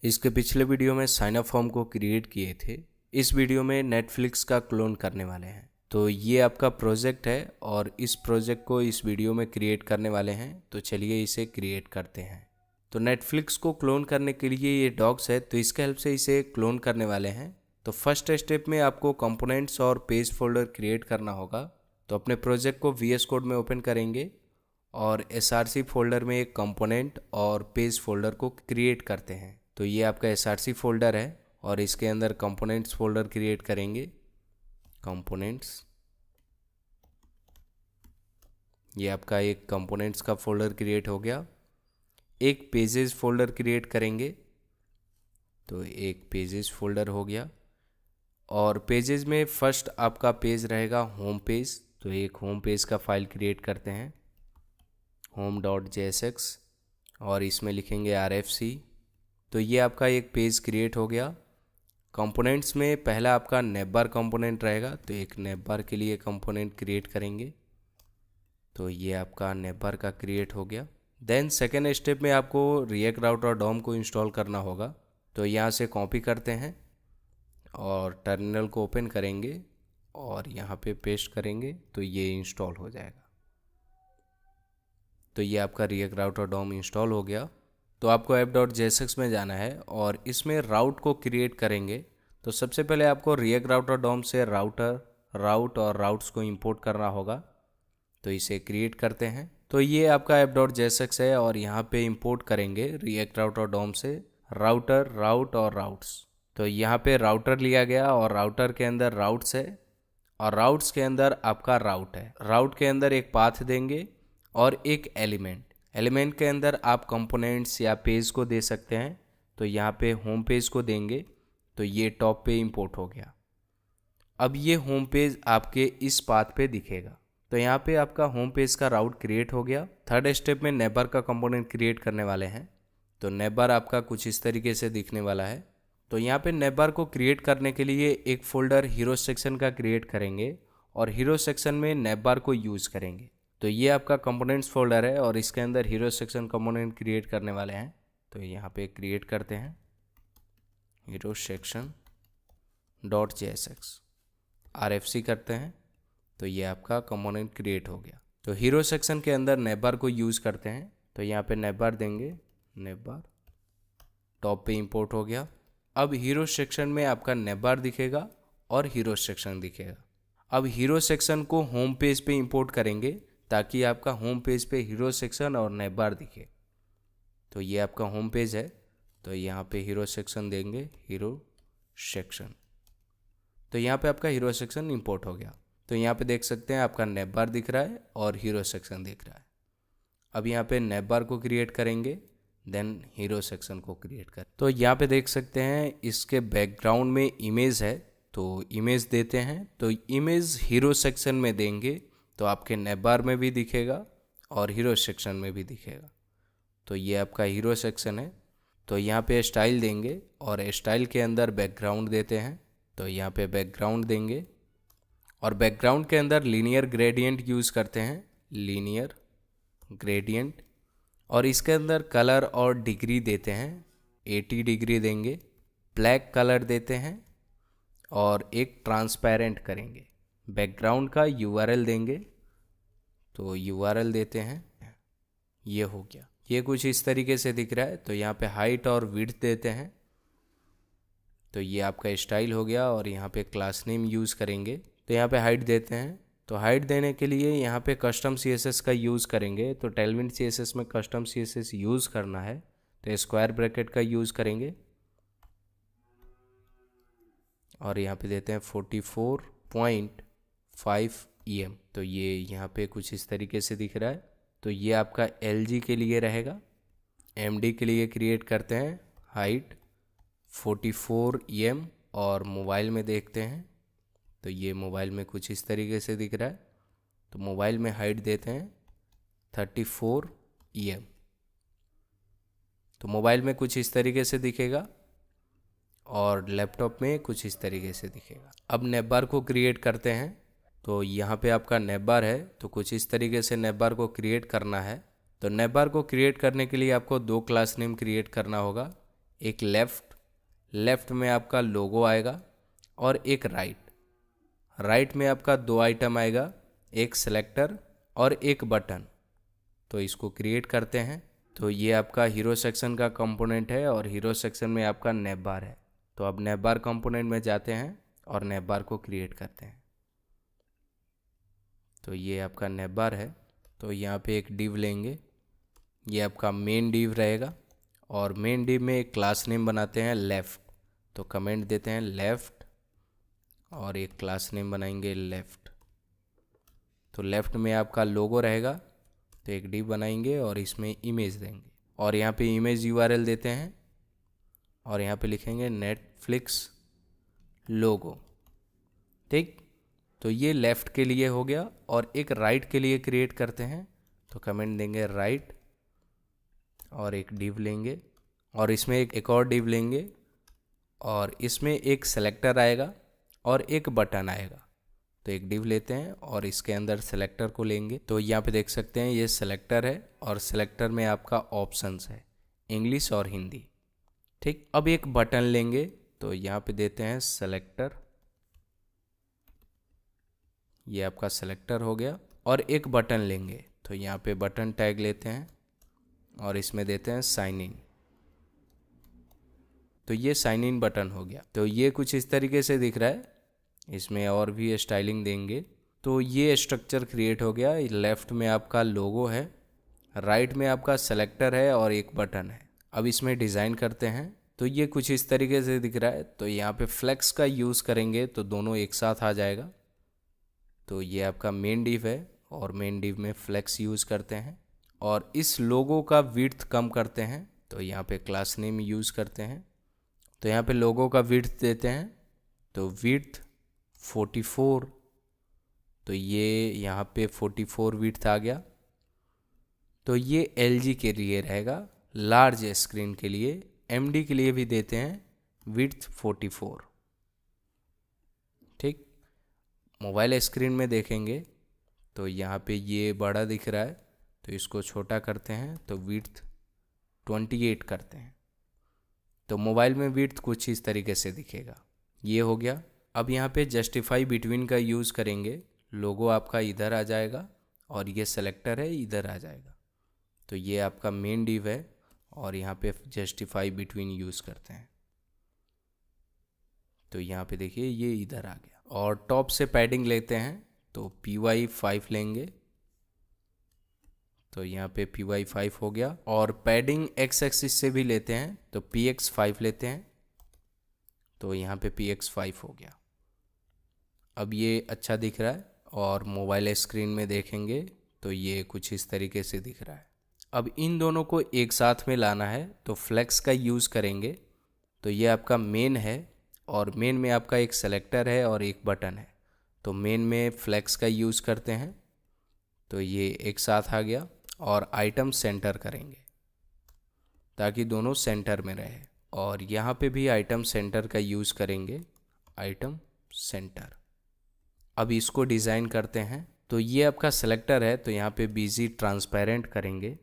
इसके पिछले वीडियो में साइन अप फॉर्म को क्रिएट किए थे। इस वीडियो में नेटफ्लिक्स का क्लोन करने वाले हैं। तो ये आपका प्रोजेक्ट है और इस प्रोजेक्ट को इस वीडियो में क्रिएट करने वाले हैं। तो चलिए इसे क्रिएट करते हैं। तो नेटफ्लिक्स को क्लोन करने के लिए ये डॉक्स है, तो इसके हेल्प से इसे क्लोन करने वाले हैं। तो फर्स्ट स्टेप में आपको कंपोनेंट्स और पेज फोल्डर क्रिएट करना होगा। तो अपने प्रोजेक्ट को VS कोड में ओपन करेंगे और SRC फोल्डर में एक कंपोनेंट और पेज फोल्डर को क्रिएट करते हैं। तो ये आपका SRC फोल्डर है और इसके अंदर कंपोनेंट्स फोल्डर क्रिएट करेंगे। कंपोनेंट्स, ये आपका एक कंपोनेंट्स का फोल्डर क्रिएट हो गया। एक पेजेस फोल्डर क्रिएट करेंगे, तो एक पेजेस फोल्डर हो गया। और पेजेस में फर्स्ट आपका पेज रहेगा होम पेज, तो एक होम पेज का फाइल क्रिएट करते हैं, home.jsx, और इसमें लिखेंगे RFC। तो ये आपका एक पेज क्रिएट हो गया। कंपोनेंट्स में पहला आपका नेबबार कंपोनेंट रहेगा, तो एक नेबबार के लिए कंपोनेंट क्रिएट करेंगे। तो ये आपका नेबबार का क्रिएट हो गया। देन सेकेंड स्टेप में आपको रिएक्ट राउटर डॉम को इंस्टॉल करना होगा। तो यहाँ से कॉपी करते हैं और टर्मिनल को ओपन करेंगे और यहाँ पे पेस्ट करेंगे, तो ये इंस्टॉल हो जाएगा। तो ये आपका रिएक्ट राउटर डॉम इंस्टॉल हो गया। तो आपको app.jsx में जाना है और इसमें राउट को क्रिएट करेंगे। तो सबसे पहले आपको रिएक्ट राउटर डॉम से राउट और राउट्स को इंपोर्ट करना होगा। तो इसे क्रिएट करते हैं। तो ये आपका app.jsx है और यहाँ पे इंपोर्ट करेंगे रिएक्ट राउटर डॉम से राउट और राउट्स। तो यहाँ पे राउटर लिया गया और राउटर के अंदर राउट्स है और राउट्स के अंदर आपका राउट है। राउट के अंदर एक पाथ देंगे और एक एलिमेंट के अंदर आप कंपोनेंट्स या पेज को दे सकते हैं। तो यहाँ पे होम पेज को देंगे, तो ये टॉप पे इंपोर्ट हो गया। अब ये होम पेज आपके इस पाथ पे दिखेगा। तो यहाँ पे आपका होम पेज का राउट क्रिएट हो गया। थर्ड स्टेप में नेबबार का कंपोनेंट क्रिएट करने वाले हैं। तो नेबबार आपका कुछ इस तरीके से दिखने वाला है। तो यहाँ पे नेबबार को क्रिएट करने के लिए एक फोल्डर हीरो सेक्शन का क्रिएट करेंगे और हीरो सेक्शन में नेबबार को यूज़ करेंगे। तो ये आपका कंपोनेंट्स फोल्डर है और इसके अंदर हीरो सेक्शन कंपोनेंट क्रिएट करने वाले हैं। तो यहाँ पे क्रिएट करते हैं हीरो सेक्शन .jsx, RFC करते हैं। तो ये आपका कंपोनेंट क्रिएट हो गया। तो हीरो सेक्शन के अंदर नेबबार को यूज़ करते हैं। तो यहाँ पे नेबबार देंगे, नेबबार टॉप पे इंपोर्ट हो गया। अब हीरो सेक्शन में आपका नेबबार दिखेगा और हीरो सेक्शन दिखेगा। अब हीरो सेक्शन को होम पेज पे इंपोर्ट करेंगे ताकि आपका होम पेज पे हीरो सेक्शन और नेबबार दिखे। तो ये आपका होम पेज है, तो यहाँ पे हीरो सेक्शन देंगे, हीरो सेक्शन। तो यहाँ पे आपका हीरो सेक्शन इंपोर्ट हो गया। तो यहाँ पे देख सकते हैं आपका नेबबार दिख रहा है और हीरो सेक्शन दिख रहा है। अब यहाँ पे नेबबार को क्रिएट करेंगे, देन हीरो सेक्शन को क्रिएट कर। तो यहाँ पे देख सकते हैं इसके बैकग्राउंड में इमेज है, तो इमेज देते हैं। तो इमेज हीरो सेक्शन में देंगे तो आपके नेबबार में भी दिखेगा और हीरो सेक्शन में भी दिखेगा। तो ये आपका हीरो सेक्शन है। तो यहाँ पे स्टाइल देंगे और स्टाइल के अंदर बैकग्राउंड देते हैं। तो यहाँ पे बैकग्राउंड देंगे और बैकग्राउंड के अंदर लीनियर ग्रेडियंट यूज़ करते हैं, लीनियर ग्रेडियंट। और इसके अंदर कलर और डिग्री देते हैं, 80 डिग्री देंगे। ब्लैक कलर देते हैं और एक ट्रांसपेरेंट करेंगे। बैकग्राउंड का URL देंगे, तो URL देते हैं, ये हो गया। ये कुछ इस तरीके से दिख रहा है। तो यहाँ पे हाइट और विड्थ देते हैं। तो ये आपका स्टाइल हो गया और यहाँ पे क्लास नेम यूज़ करेंगे। तो यहाँ पे हाइट देते हैं। तो हाइट देने के लिए यहाँ पे कस्टम CSS का यूज़ करेंगे। तो टेलविन CSS में कस्टम CSS यूज़ करना है, तो स्क्वायर ब्रैकेट का यूज़ करेंगे और यहाँ पे देते हैं 44.5 EM। तो ये यहाँ पे कुछ इस तरीके से दिख रहा है। तो ये आपका LG के लिए रहेगा। MD के लिए क्रिएट करते हैं हाइट 44 EM और मोबाइल में देखते हैं। तो ये मोबाइल में कुछ इस तरीके से दिख रहा है। तो मोबाइल में हाइट देते हैं 34 EM। तो मोबाइल में कुछ इस तरीके से दिखेगा और लैपटॉप में कुछ इस तरीके से दिखेगा। अब नेबबार को क्रिएट करते हैं। तो यहाँ पे आपका नेबबार है, तो कुछ इस तरीके से नेबबार को क्रिएट करना है। तो नेबबार को क्रिएट करने के लिए आपको 2 क्लास नेम क्रिएट करना होगा। एक लेफ़्ट में आपका लोगो आएगा और एक राइट में आपका 2 आइटम आएगा, एक सेलेक्टर और एक बटन। तो इसको क्रिएट करते हैं। तो ये आपका हीरो सेक्शन का कंपोनेंट है और हीरो सेक्शन में आपका नेवबार है। तो अब नेवबार कंपोनेंट में जाते हैं और नेवबार को क्रिएट करते हैं। तो ये आपका नेवबार है। तो यहाँ पे एक डिव लेंगे, ये आपका मेन डिव रहेगा और मेन डिव में एक क्लास नेम बनाते हैं लेफ़्ट। तो कमेंट देते हैं लेफ़्ट और एक क्लास नेम बनाएंगे लेफ़्ट। तो लेफ़्ट में आपका लोगो रहेगा, तो एक डिव बनाएंगे और इसमें इमेज देंगे और यहाँ पे इमेज यूआरएल देते हैं और यहाँ पे लिखेंगे नेटफ्लिक्स लोगो। ठीक, तो ये लेफ़्ट के लिए हो गया और एक राइट के लिए क्रिएट करते हैं। तो कमेंट देंगे राइट और एक डिव लेंगे और इसमें एक और डिव लेंगे और इसमें एक सेलेक्टर आएगा और एक बटन आएगा। तो एक डिव लेते हैं और इसके अंदर सेलेक्टर को लेंगे। तो यहाँ पे देख सकते हैं ये सेलेक्टर है और सेलेक्टर में आपका ऑप्शंस है इंग्लिश और हिंदी। ठीक, अब एक बटन लेंगे, तो यहाँ पे देते हैं सेलेक्टर, ये आपका सेलेक्टर हो गया और एक बटन लेंगे। तो यहाँ पे बटन टैग लेते हैं और इसमें देते हैं साइन इन। तो ये साइन इन बटन हो गया। तो ये कुछ इस तरीके से दिख रहा है, इसमें और भी स्टाइलिंग देंगे। तो ये स्ट्रक्चर क्रिएट हो गया। लेफ़्ट में आपका लोगो है, राइट में आपका सेलेक्टर है और एक बटन है। अब इसमें डिज़ाइन करते हैं। तो ये कुछ इस तरीके से दिख रहा है। तो यहाँ पे फ्लेक्स का यूज़ करेंगे तो दोनों एक साथ आ जाएगा। तो ये आपका मेन डिव है और मेन डिव में फ्लेक्स यूज़ करते हैं और इस लोगो का विड्थ कम करते हैं। तो यहाँ पे क्लास नेम यूज़ करते हैं। तो यहाँ पे लोगो का विड्थ देते हैं, तो विड्थ 44। तो ये यहाँ पे 44 विड्थ आ गया। तो ये LG के लिए रहेगा, लार्ज स्क्रीन के लिए। MD के लिए भी देते हैं विड्थ 44। ठीक, मोबाइल स्क्रीन में देखेंगे तो यहाँ पे ये बड़ा दिख रहा है, तो इसको छोटा करते हैं, तो विड्थ 28 करते हैं। तो मोबाइल में विड्थ कुछ इस तरीके से दिखेगा। ये हो गया। अब यहाँ पे जस्टिफाई बिटवीन का यूज़ करेंगे। लोगो आपका इधर आ जाएगा और ये सेलेक्टर है इधर आ जाएगा। तो ये आपका मेन डिव है और यहाँ पे जस्टिफाई बिटवीन यूज़ करते हैं। तो यहाँ पे देखिए ये इधर आ गया। और टॉप से पैडिंग लेते हैं, तो PY 5 लेंगे। तो यहाँ पे PY 5 हो गया। और पैडिंग X एक्सिस से भी लेते हैं, तो PX 5 लेते हैं। तो यहाँ पे PX 5 हो गया। अब ये अच्छा दिख रहा है और मोबाइल स्क्रीन में देखेंगे तो ये कुछ इस तरीके से दिख रहा है। अब इन दोनों को एक साथ में लाना है, तो फ्लेक्स का यूज़ करेंगे। तो ये आपका मेन है और मेन में आपका एक सेलेक्टर है और एक बटन है। तो मेन में फ्लेक्स का यूज़ करते हैं, तो ये एक साथ आ गया। और आइटम सेंटर करेंगे ताकि दोनों सेंटर में रहे। और यहाँ पे भी आइटम सेंटर का यूज़ करेंगे, आइटम सेंटर। अब इसको डिज़ाइन करते हैं। तो ये आपका सेलेक्टर है, तो यहाँ पे BG ट्रांसपेरेंट करेंगे।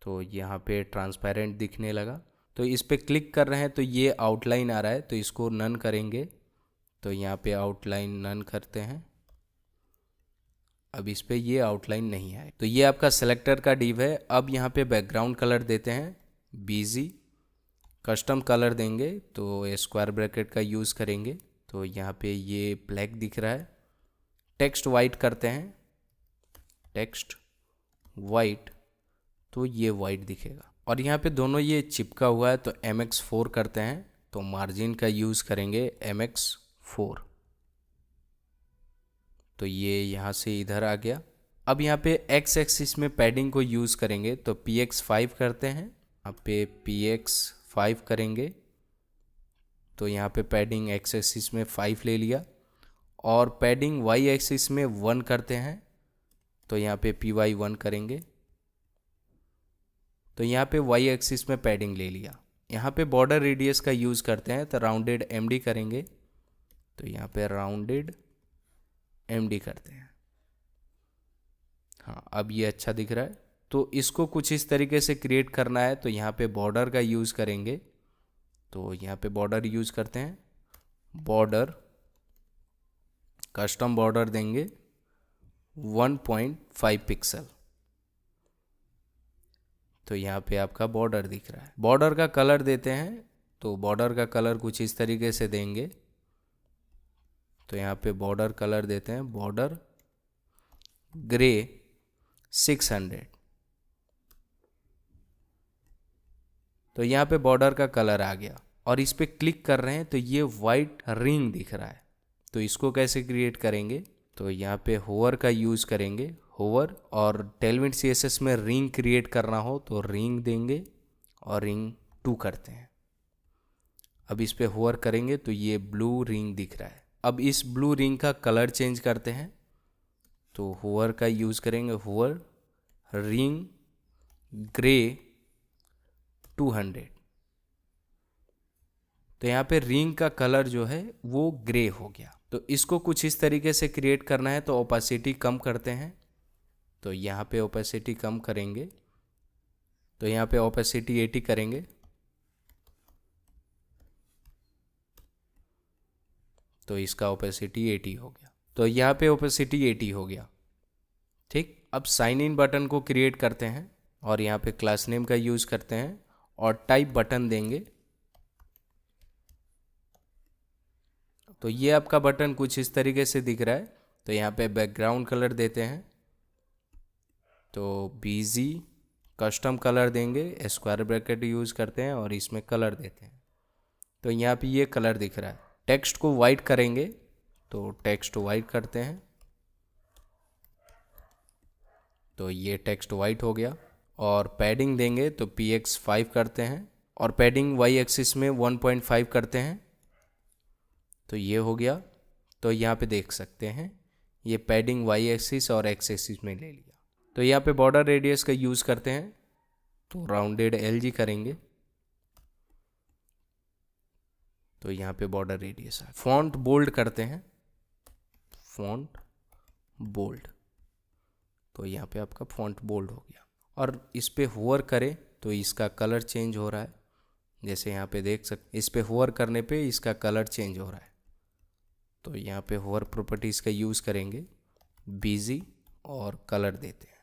तो यहाँ पे ट्रांसपेरेंट दिखने लगा। तो इस पर क्लिक कर रहे हैं तो ये आउटलाइन आ रहा है, तो इसको नन करेंगे। तो यहाँ पे आउटलाइन नन करते हैं। अब इस पे ये आउटलाइन नहीं आए। तो ये आपका सेलेक्टर का डिव है। अब यहाँ पे बैकग्राउंड कलर देते हैं BG, कस्टम कलर देंगे। तो स्क्वायर ब्रैकेट का यूज़ करेंगे। तो यहाँ पे ये ब्लैक दिख रहा है। टेक्स्ट वाइट करते हैं, टेक्स्ट वाइट, तो ये वाइट दिखेगा। और यहाँ पे दोनों ये चिपका हुआ है, तो MX4 करते हैं। तो मार्जिन का यूज़ करेंगे MX4। तो ये यहाँ से इधर आ गया। अब यहाँ पे X एक्सिस में पैडिंग को यूज़ करेंगे, तो PX 5 करते हैं। यहाँ पे PX 5 करेंगे। तो यहाँ पे पैडिंग X एक्सिस में 5 ले लिया। और पैडिंग Y एक्सिस में 1 करते हैं। तो यहाँ पे PY 1 करेंगे। तो यहाँ पे Y एक्सिस में पैडिंग ले लिया। यहाँ पे बॉर्डर रेडियस का यूज़ करते हैं, तो राउंडेड MD करेंगे। तो यहाँ पे राउंडेड MD करते हैं। हाँ, अब ये अच्छा दिख रहा है। तो इसको कुछ इस तरीके से क्रिएट करना है, तो यहाँ पे बॉर्डर का यूज़ करेंगे। तो यहाँ पे बॉर्डर यूज करते हैं, बॉर्डर कस्टम बॉर्डर देंगे 1.5 पिक्सल। तो यहाँ पे आपका बॉर्डर दिख रहा है। बॉर्डर का कलर देते हैं, तो बॉर्डर का कलर कुछ इस तरीके से देंगे। तो यहाँ पे बॉर्डर कलर देते हैं, बॉर्डर ग्रे 600। तो यहाँ पे बॉर्डर का कलर आ गया और इस पे क्लिक कर रहे हैं तो ये वाइट रिंग दिख रहा है। तो इसको कैसे क्रिएट करेंगे, तो यहाँ पे होवर का यूज़ करेंगे, होवर, और टेलविंड CSS में रिंग क्रिएट करना हो तो रिंग देंगे और रिंग 2 करते हैं। अब इस पे होवर करेंगे तो ये ब्लू रिंग दिख रहा है। अब इस ब्लू रिंग का कलर चेंज करते हैं, तो होवर का यूज़ करेंगे, होवर रिंग ग्रे 200। तो यहाँ पे रिंग का कलर जो है वो ग्रे हो गया। तो इसको कुछ इस तरीके से क्रिएट करना है, तो ओपेसिटी कम करते हैं। तो यहाँ पे ओपेसिटी कम करेंगे, तो यहाँ पे ओपेसिटी 80 करेंगे। तो इसका ओपेसिटी 80 हो गया। तो यहाँ पे ओपेसिटी 80 हो गया। ठीक, अब साइन इन बटन को क्रिएट करते हैं और यहाँ पे क्लास नेम का यूज़ करते हैं और टाइप बटन देंगे। तो ये आपका बटन कुछ इस तरीके से दिख रहा है। तो यहाँ पे बैकग्राउंड कलर देते हैं, तो BG कस्टम कलर देंगे, स्क्वायर ब्रैकेट यूज़ करते हैं और इसमें कलर देते हैं। तो यहाँ पे ये कलर दिख रहा है। टेक्स्ट को वाइट करेंगे, तो टेक्स्ट वाइट करते हैं, तो ये टेक्स्ट वाइट हो गया। और पैडिंग देंगे तो PX 5 करते हैं और पैडिंग Y एक्सिस में 1.5 करते हैं। तो ये हो गया। तो यहाँ पे देख सकते हैं ये पैडिंग Y एक्सिस और X एक्सिस में ले लिया। तो यहाँ पे बॉर्डर रेडियस का यूज़ करते हैं, तो राउंडेड LG करेंगे। तो यहाँ पे बॉर्डर रेडियस है। फॉन्ट बोल्ड करते हैं, फॉन्ट बोल्ड। तो यहाँ पे आपका फॉन्ट बोल्ड हो गया। और इस पे होवर करें तो इसका कलर चेंज हो रहा है, जैसे यहाँ पे देख सकते, इस पे होवर करने पे इसका कलर चेंज हो रहा है। तो यहाँ पे होवर प्रॉपर्टीज़ का यूज़ करेंगे, BG और कलर देते हैं।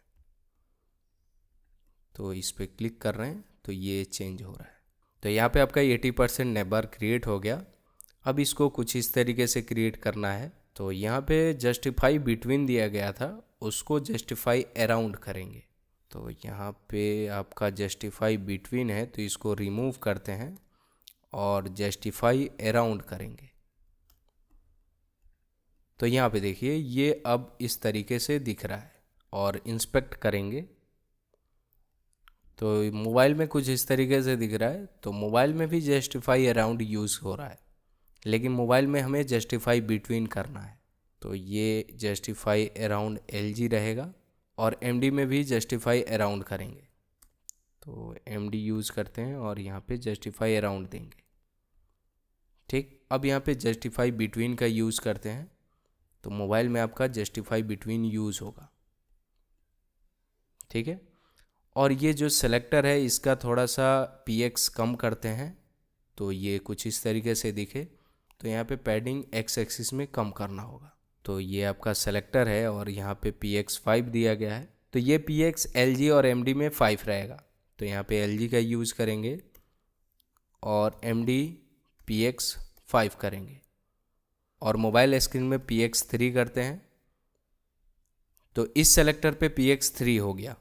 तो इस पे क्लिक कर रहे हैं तो ये चेंज हो रहा है। तो यहाँ पे आपका 80% नेबर क्रिएट हो गया। अब इसको कुछ इस तरीके से क्रिएट करना है। तो यहाँ पे जस्टिफाई बिटवीन दिया गया था, उसको जस्टिफाई अराउंड करेंगे। तो यहाँ पे आपका जस्टिफाई बिटवीन है, तो इसको रिमूव करते हैं और जस्टिफाई अराउंड करेंगे। तो यहाँ पे देखिए ये अब इस तरीके से दिख रहा है। और इंस्पेक्ट करेंगे तो मोबाइल में कुछ इस तरीके से दिख रहा है। तो मोबाइल में भी जस्टिफाई अराउंड यूज़ हो रहा है, लेकिन मोबाइल में हमें जस्टिफाई बिटवीन करना है। तो ये जस्टिफाई अराउंड LG रहेगा और MD में भी जस्टिफाई अराउंड करेंगे। तो MD यूज़ करते हैं और यहाँ पे जस्टिफाई अराउंड देंगे। ठीक, अब यहाँ पे जस्टिफाई बिटवीन का यूज़ करते हैं, तो मोबाइल में आपका जस्टिफाई बिटवीन यूज़ होगा। ठीक है, और ये जो सेलेक्टर है इसका थोड़ा सा PX कम करते हैं, तो ये कुछ इस तरीके से दिखे। तो यहाँ पे पैडिंग X एक्सिस में कम करना होगा। तो ये आपका सेलेक्टर है और यहाँ पे PX 5 दिया गया है। तो ये PX LG और MD में 5 रहेगा। तो यहाँ पे LG का यूज़ करेंगे और MD PX 5 करेंगे और मोबाइल स्क्रीन में PX 3 करते हैं। तो इस सेलेक्टर पे PX 3 हो गया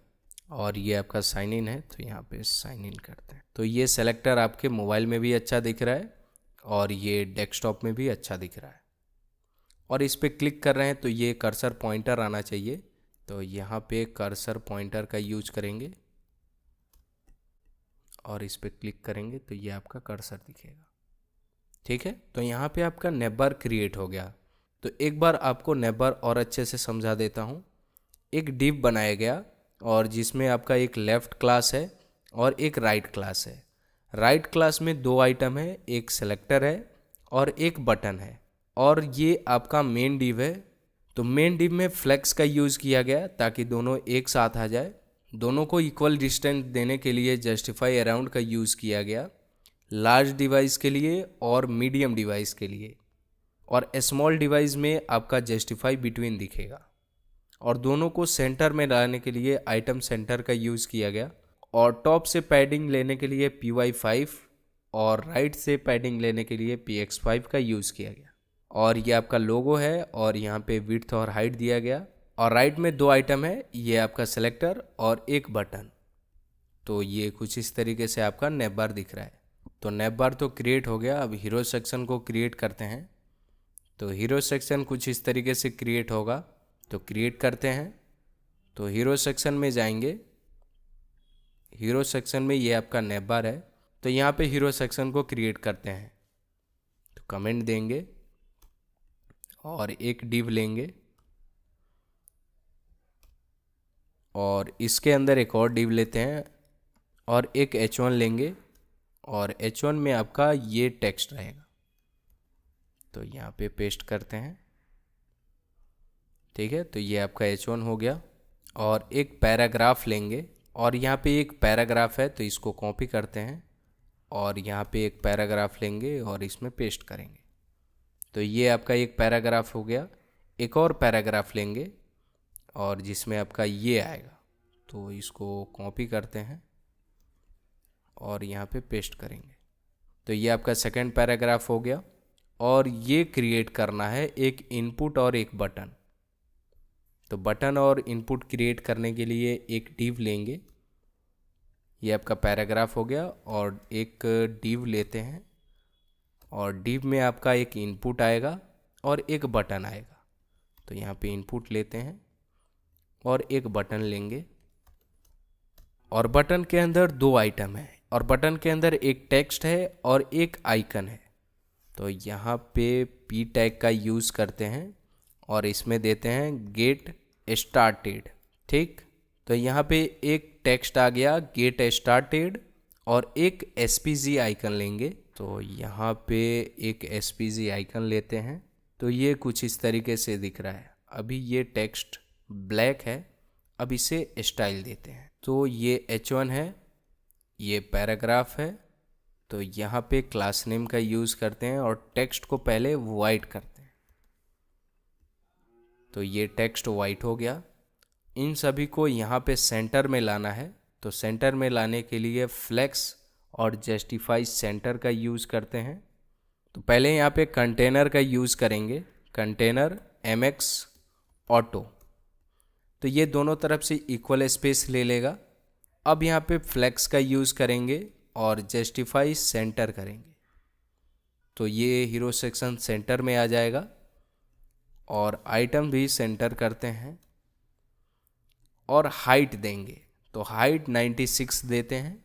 और ये आपका साइन इन है, तो यहाँ पे साइन इन करते हैं। तो ये सेलेक्टर आपके मोबाइल में भी अच्छा दिख रहा है और ये डेस्कटॉप में भी अच्छा दिख रहा है। और इस पे क्लिक कर रहे हैं तो ये कर्सर पॉइंटर आना चाहिए। तो यहाँ पे कर्सर पॉइंटर का यूज करेंगे और इस पे क्लिक करेंगे तो ये आपका कर्सर दिखेगा। ठीक है, तो यहाँ पे आपका नेबर क्रिएट हो गया। तो एक बार आपको नेबर और अच्छे से समझा देता हूँ। एक डिव बनाया गया और जिसमें आपका एक लेफ़्ट क्लास है और एक राइट क्लास है। राइट क्लास में 2 आइटम है, एक सेलेक्टर है और एक बटन है, और ये आपका मेन डिव है। तो मेन डिव में फ्लेक्स का यूज़ किया गया ताकि दोनों एक साथ आ जाए। दोनों को इक्वल डिस्टेंस देने के लिए जस्टिफाई अराउंड का यूज़ किया गया। लार्ज डिवाइस के लिए और मीडियम डिवाइस के लिए, और स्मॉल डिवाइस में आपका जस्टिफाई बिटवीन दिखेगा। और दोनों को सेंटर में लाने के लिए आइटम सेंटर का यूज़ किया गया, और टॉप से पैडिंग लेने के लिए PY5 और राइट से पैडिंग लेने के लिए PX5 का यूज़ किया गया। और ये आपका लोगो है, और यहाँ पे विड्थ और हाइट दिया गया। और राइट में 2 आइटम है, ये आपका सेलेक्टर और एक बटन। तो ये कुछ इस तरीके से आपका नैप बार दिख रहा है। तो नैप बार तो क्रिएट हो गया। अब हीरो सेक्शन को क्रिएट करते हैं। तो हीरो सेक्शन कुछ इस तरीके से क्रिएट होगा, तो क्रिएट करते हैं। तो हीरो सेक्शन में जाएंगे, हीरो सेक्शन में ये आपका नैप बार है। तो यहाँ पे हीरो सेक्शन को क्रिएट करते हैं। तो कमेंट देंगे और एक डिव लेंगे, और इसके अंदर एक और डिव लेते हैं, और एक H1 लेंगे, और H1 में आपका ये टेक्स्ट रहेगा। तो यहाँ पे पेस्ट करते हैं। ठीक है, तो ये आपका H1 हो गया। और एक पैराग्राफ लेंगे, और यहाँ पे एक पैराग्राफ है, तो इसको कॉपी करते हैं, और यहाँ पे एक पैराग्राफ लेंगे और इसमें पेस्ट करेंगे। तो ये आपका एक पैराग्राफ हो गया। एक और पैराग्राफ लेंगे, और जिसमें आपका ये आएगा, तो इसको कॉपी करते हैं और यहाँ पे पेस्ट करेंगे। तो ये आपका सेकंड पैराग्राफ हो गया। और ये क्रिएट करना है एक इनपुट और एक बटन। तो बटन और इनपुट क्रिएट करने के लिए एक डिव लेंगे, ये आपका पैराग्राफ हो गया। और एक डिव लेते हैं, और डिव में आपका एक इनपुट आएगा और एक बटन आएगा। तो यहाँ पे इनपुट लेते हैं और एक बटन लेंगे, और बटन के अंदर 2 आइटम है, और बटन के अंदर एक टेक्स्ट है और एक आइकन है। तो यहाँ पे P टैग का यूज़ करते हैं, और इसमें देते हैं गेट स्टार्टेड। ठीक, तो यहाँ पे एक टेक्स्ट आ गया गेट स्टार्टेड, और एक SPG आइकन लेंगे। तो यहाँ पे एक SPG आइकन लेते हैं। तो ये कुछ इस तरीके से दिख रहा है। अभी ये टेक्स्ट ब्लैक है, अब इसे स्टाइल देते हैं। तो ये H1 है, ये पैराग्राफ है। तो यहाँ पे क्लास नेम का यूज़ करते हैं, और टेक्स्ट को पहले वाइट करते हैं। तो ये टेक्स्ट वाइट हो गया। इन सभी को यहाँ पे सेंटर में लाना है। तो सेंटर में लाने के लिए फ्लेक्स और जस्टिफाई सेंटर का यूज़ करते हैं। तो पहले यहाँ पे कंटेनर का यूज़ करेंगे, कंटेनर MX ऑटो। तो ये दोनों तरफ से इक्वल स्पेस ले लेगा। अब यहाँ पे फ्लेक्स का यूज़ करेंगे और जस्टिफाई सेंटर करेंगे। तो ये हीरो सेक्शन सेंटर में आ जाएगा, और आइटम भी सेंटर करते हैं, और हाइट देंगे। तो हाइट 96 देते हैं।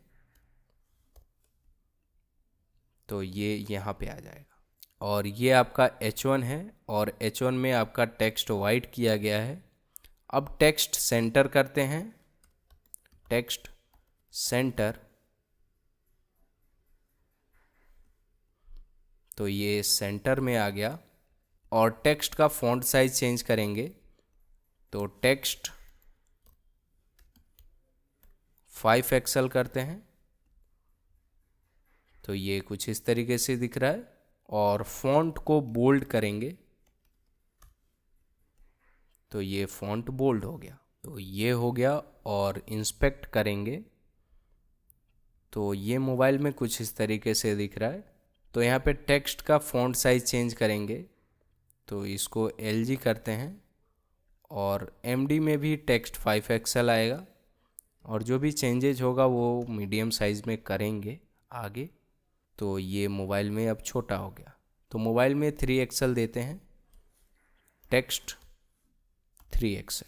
तो ये यहाँ पे आ जाएगा। और ये आपका H1 है, और H1 में आपका टेक्स्ट वाइट किया गया है। अब टेक्स्ट सेंटर करते हैं, टेक्स्ट सेंटर। तो ये सेंटर में आ गया। और टेक्स्ट का फॉन्ट साइज चेंज करेंगे। तो टेक्स्ट 5 XL करते हैं। तो ये कुछ इस तरीके से दिख रहा है। और फॉन्ट को बोल्ड करेंगे। तो ये फॉन्ट बोल्ड हो गया। तो ये हो गया। और इंस्पेक्ट करेंगे, तो ये मोबाइल में कुछ इस तरीके से दिख रहा है। तो यहाँ पे टेक्स्ट का फॉन्ट साइज चेंज करेंगे। तो इसको LG करते हैं, और MD में भी टेक्स्ट 5 XL आएगा। और जो भी चेंजेज होगा वो मीडियम साइज़ में करेंगे आगे। तो ये मोबाइल में अब छोटा हो गया। तो मोबाइल में 3 XL देते हैं, टेक्स्ट 3 XL।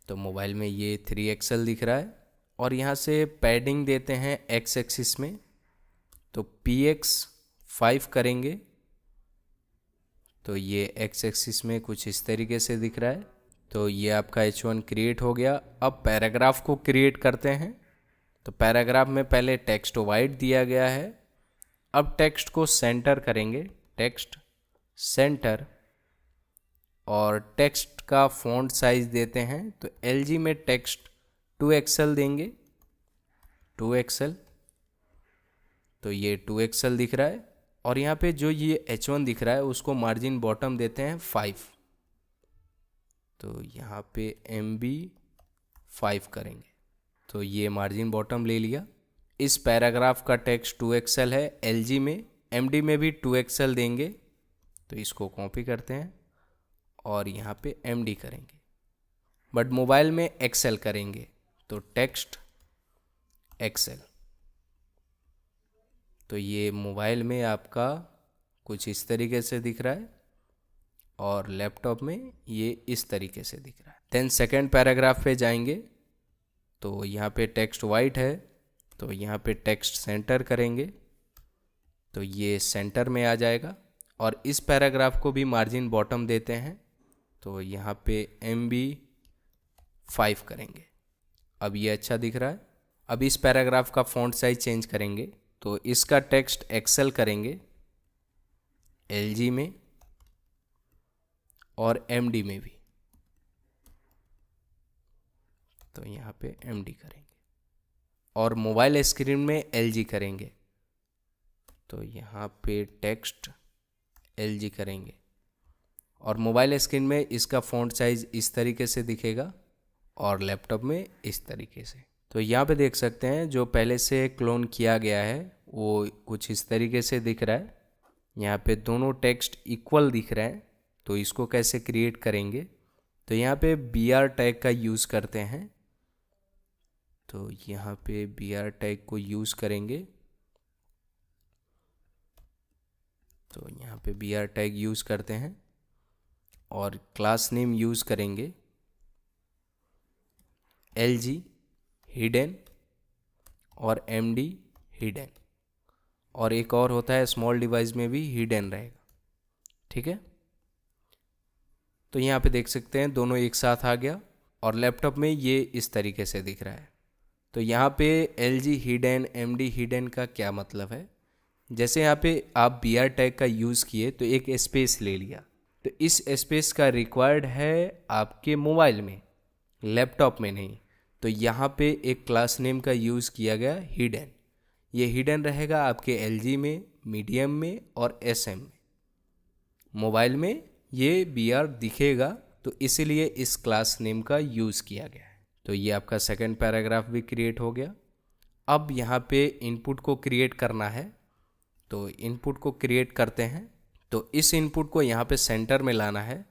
तो मोबाइल में ये 3 XL दिख रहा है। और यहाँ से पैडिंग देते हैं X एक्सिस में। तो PX 5 करेंगे। तो ये X एक्सिस में कुछ इस तरीके से दिख रहा है। तो ये आपका H1 क्रिएट हो गया। अब पैराग्राफ को क्रिएट करते हैं। तो पैराग्राफ में पहले टेक्स्ट वाइट दिया गया है। अब टेक्स्ट को सेंटर करेंगे, टेक्स्ट सेंटर। और टेक्स्ट का फॉन्ट साइज देते हैं। तो LG में टेक्स्ट 2 XL देंगे, 2 XL। तो ये 2XL दिख रहा है, और यहाँ पे जो ये H1 दिख रहा है उसको मार्जिन बॉटम देते हैं 5। तो यहाँ पे MB 5 करेंगे, तो ये मार्जिन बॉटम ले लिया। इस पैराग्राफ का टेक्स्ट 2XL है, LG में, MD में भी 2XL देंगे, तो इसको कॉपी करते हैं और यहाँ पे MD करेंगे, बट मोबाइल में XL करेंगे, तो टेक्स्ट XL। तो ये मोबाइल में आपका कुछ इस तरीके से दिख रहा है और लैपटॉप में ये इस तरीके से दिख रहा है। देन सेकेंड पैराग्राफ पे जाएंगे, तो यहाँ पे टेक्स्ट वाइट है, तो यहाँ पे टेक्स्ट सेंटर करेंगे, तो ये सेंटर में आ जाएगा। और इस पैराग्राफ को भी मार्जिन बॉटम देते हैं, तो यहाँ पे MB 5 करेंगे। अब ये अच्छा दिख रहा है। अब इस पैराग्राफ का फॉन्ट साइज चेंज करेंगे, तो इसका टेक्स्ट XL करेंगे LG में और MD में भी, तो यहाँ पे MD करेंगे। और मोबाइल स्क्रीन में LG करेंगे, तो यहाँ पे टेक्स्ट LG करेंगे। और मोबाइल स्क्रीन में इसका फॉन्ट साइज इस तरीके से दिखेगा और लैपटॉप में इस तरीके से। तो यहाँ पे देख सकते हैं जो पहले से क्लोन किया गया है वो कुछ इस तरीके से दिख रहा है। यहाँ पे दोनों टेक्स्ट इक्वल दिख रहे हैं, तो इसको कैसे क्रिएट करेंगे, तो यहाँ पे BR टैग का यूज़ करते हैं। तो यहाँ पे BR टैग को यूज़ करेंगे, तो यहाँ पे BR टैग यूज़ करते हैं और क्लास नेम यूज़ करेंगे LG हिडन और MD हिडन, और एक और होता है स्मॉल डिवाइस में भी हिडन रहेगा, ठीक है। तो यहाँ पे देख सकते हैं दोनों एक साथ आ गया और लैपटॉप में ये इस तरीके से दिख रहा है। तो यहाँ पे LG हिडन MD हिडन का क्या मतलब है, जैसे यहाँ पे आप BR टैग का यूज़ किए तो एक स्पेस ले लिया, तो इस स्पेस का रिक्वायर्ड है आपके मोबाइल में, लैपटॉप में नहीं। तो यहाँ पे एक क्लास नेम का यूज़ किया गया हिडन, ये हिडन रहेगा आपके LG में, मीडियम में और SM में। मोबाइल में ये BR दिखेगा, तो इसीलिए इस क्लास नेम का यूज़ किया गया है। तो ये आपका सेकंड पैराग्राफ भी क्रिएट हो गया। अब यहाँ पे इनपुट को क्रिएट करना है, तो इनपुट को क्रिएट करते हैं। तो इस इनपुट को यहाँ पे सेंटर में लाना है,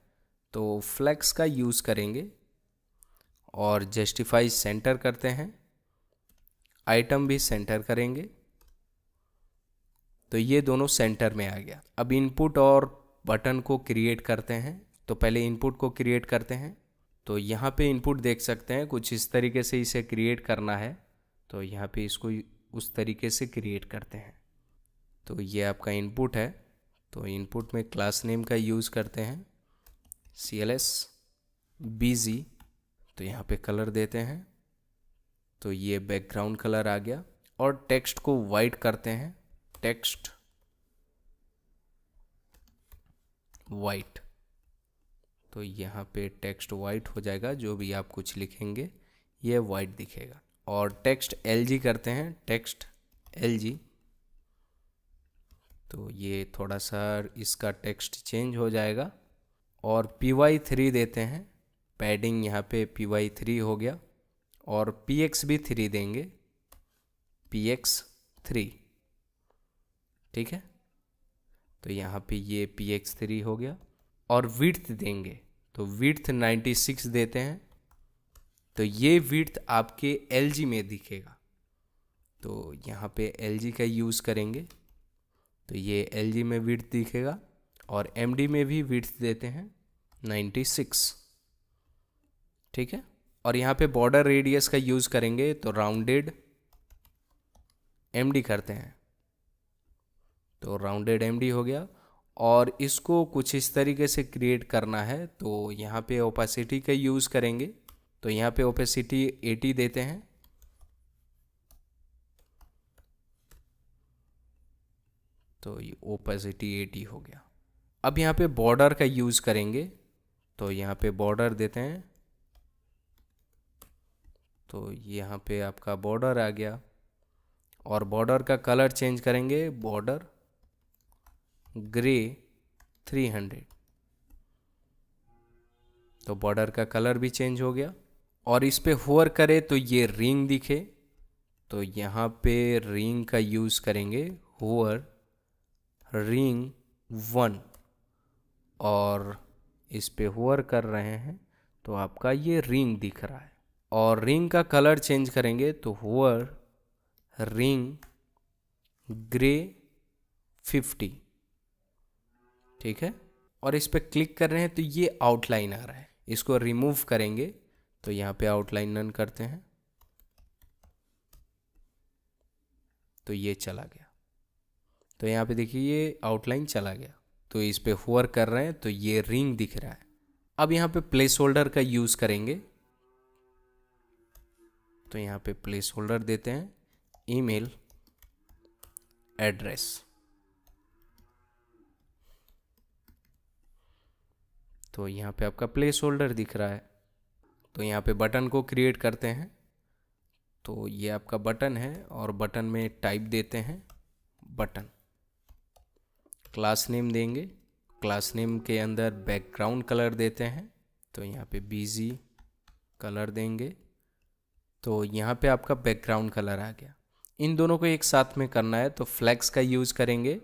तो फ्लेक्स का यूज़ करेंगे और जस्टिफाई सेंटर करते हैं, आइटम भी सेंटर करेंगे, तो ये दोनों सेंटर में आ गया। अब इनपुट और बटन को क्रिएट करते हैं, तो पहले इनपुट को क्रिएट करते हैं। तो यहाँ पे इनपुट देख सकते हैं कुछ इस तरीके से इसे क्रिएट करना है, तो यहाँ पे इसको उस तरीके से क्रिएट करते हैं। तो ये आपका इनपुट है, तो इनपुट में क्लास नेम का यूज़ करते हैं CLS BG, तो यहाँ पे कलर देते हैं, तो ये बैकग्राउंड कलर आ गया। और टेक्स्ट को वाइट करते हैं, टेक्स्ट वाइट, तो यहाँ पे टेक्स्ट वाइट हो जाएगा, जो भी आप कुछ लिखेंगे ये वाइट दिखेगा। और टेक्स्ट LG करते हैं, टेक्स्ट LG, तो ये थोड़ा सा इसका टेक्स्ट चेंज हो जाएगा। और PY3 देते हैं, पैडिंग यहाँ पे PY3 हो गया, और PX भी 3 देंगे, PX3, ठीक है। तो यहाँ पे ये PX3 हो गया। और विड्थ देंगे, तो विड्थ 96 देते हैं, तो ये विड्थ आपके LG में दिखेगा, तो यहाँ पे LG का यूज़ करेंगे, तो ये LG में विड्थ दिखेगा। और MD में भी विड्थ देते हैं 96, ठीक है। और यहाँ पे बॉर्डर रेडियस का यूज़ करेंगे, तो राउंडेड MD करते हैं, तो राउंडेड MD हो गया। और इसको कुछ इस तरीके से क्रिएट करना है, तो यहाँ पे ओपेसिटी का यूज़ करेंगे, तो यहाँ पे ओपेसिटी 80 देते हैं, तो ये ओपेसिटी 80 हो गया। अब यहाँ पे बॉर्डर का यूज़ करेंगे, तो यहाँ पे बॉर्डर देते हैं, तो यहाँ पे आपका बॉर्डर आ गया। और बॉर्डर का कलर चेंज करेंगे, बॉर्डर ग्रे 300। तो बॉर्डर का कलर भी चेंज हो गया। और इस पे होवर करें तो ये रिंग दिखे, तो यहाँ पे रिंग का यूज़ करेंगे, होवर रिंग 1, और इस पे होवर कर रहे हैं तो आपका ये रिंग दिख रहा है। और रिंग का कलर चेंज करेंगे तो होवर रिंग ग्रे 50, ठीक है। और इस पे क्लिक कर रहे हैं तो ये आउटलाइन आ रहा है। इसको रिमूव करेंगे तो यहाँ पे आउटलाइन नन करते हैं तो ये चला गया। तो यहाँ पे देखिए ये आउटलाइन चला गया। तो इस पे होवर कर रहे हैं तो ये रिंग दिख रहा है। अब यहाँ पे प्लेस होल्डर का यूज़ करेंगे, तो यहाँ पे प्लेस होल्डर देते हैं, ईमेल एड्रेस। तो यहाँ पे आपका प्लेस होल्डर दिख रहा है। तो यहाँ पे बटन को क्रिएट करते हैं। तो ये आपका बटन है और बटन में टाइप देते हैं बटन। क्लास नेम देंगे, क्लास नेम के अंदर बैकग्राउंड कलर देते हैं, तो यहाँ पे बीजी कलर देंगे। तो यहाँ पे आपका बैकग्राउंड कलर आ गया। इन दोनों को एक साथ में करना है तो फ्लेक्स का यूज़ करेंगे।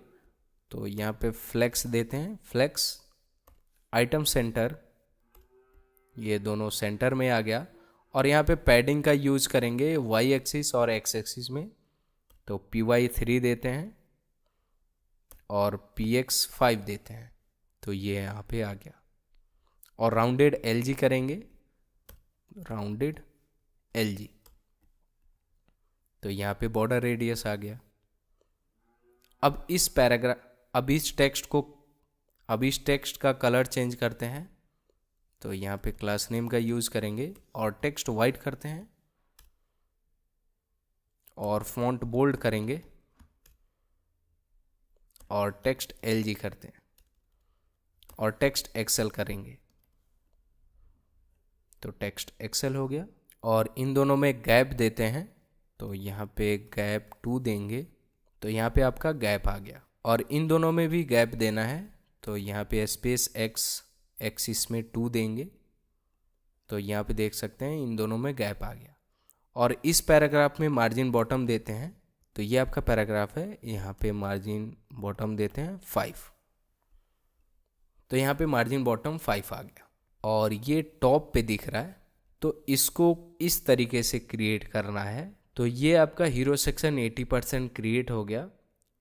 तो यहाँ पे फ्लेक्स देते हैं, फ्लेक्स आइटम सेंटर, ये दोनों सेंटर में आ गया। और यहाँ पे पैडिंग का यूज़ करेंगे वाई एक्सिस और एक्स एक्सिस में। तो PY3 देते हैं और PX5 देते हैं, तो ये यहाँ पे आ गया। और राउंडेड LG करेंगे, राउंडेड LG, तो यहाँ पे बॉर्डर रेडियस आ गया। अब इस टेक्स्ट का कलर चेंज करते हैं। तो यहाँ पे क्लास नेम का यूज़ करेंगे और टेक्स्ट वाइट करते हैं और फॉन्ट बोल्ड करेंगे और टेक्स्ट LG करते हैं और टेक्स्ट एक्सेल करेंगे, तो टेक्स्ट एक्सेल हो गया। और इन दोनों में गैप देते हैं, तो यहाँ पे गैप 2 देंगे, तो यहाँ पे आपका गैप आ गया। और इन दोनों में भी गैप देना है, तो यहाँ पे स्पेस X एक्सिस में 2 देंगे, तो यहाँ पे देख सकते हैं इन दोनों में गैप आ गया। और इस पैराग्राफ में मार्जिन बॉटम देते हैं, तो ये आपका पैराग्राफ है, यहाँ पे मार्जिन बॉटम देते हैं 5, तो यहाँ पे मार्जिन बॉटम 5 आ गया। और ये टॉप पे दिख रहा है, तो इसको इस तरीके से क्रिएट करना है। तो ये आपका हीरो सेक्शन 80% क्रिएट हो गया।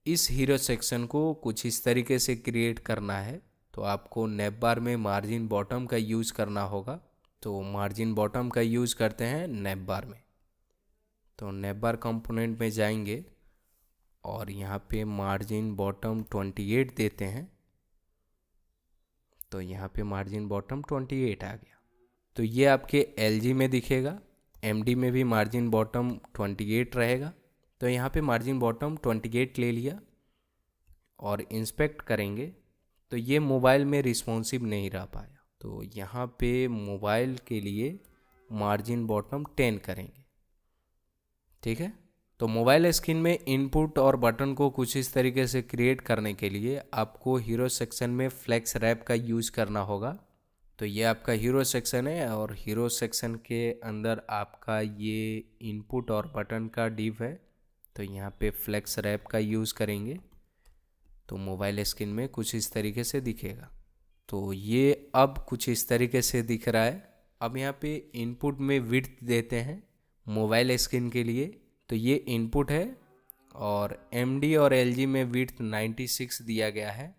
इस हीरो सेक्शन को कुछ इस तरीके से क्रिएट करना है, तो आपको नैप बार में मार्जिन बॉटम का यूज़ करना होगा। तो मार्जिन बॉटम का यूज़ करते हैं नैप बार में। तो नैप बार कंपोनेंट में जाएंगे और यहाँ पे मार्जिन बॉटम 28 देते हैं, तो यहाँ पे मार्जिन बॉटम 28 आ गया। तो ये आपके LG में दिखेगा, MD में भी मार्जिन बॉटम 28 रहेगा। तो यहाँ पे मार्जिन बॉटम 28 ले लिया और इंस्पेक्ट करेंगे तो ये मोबाइल में रिस्पॉन्सिव नहीं रह पाया। तो यहाँ पे मोबाइल के लिए मार्जिन बॉटम 10 करेंगे, ठीक है। तो मोबाइल स्क्रीन में इनपुट और बटन को कुछ इस तरीके से क्रिएट करने के लिए आपको हीरो सेक्शन में फ्लेक्स रैप का यूज़ करना होगा। तो ये आपका हीरो सेक्शन है और हीरो सेक्शन के अंदर आपका ये इनपुट और बटन का डिव है, तो यहाँ पे फ्लेक्स रैप का यूज़ करेंगे तो मोबाइल स्क्रीन में कुछ इस तरीके से दिखेगा। तो ये अब कुछ इस तरीके से दिख रहा है। अब यहाँ पे इनपुट में विड्थ देते हैं मोबाइल स्क्रीन के लिए, तो ये इनपुट है और MD और LG में विड्थ 96 दिया गया है।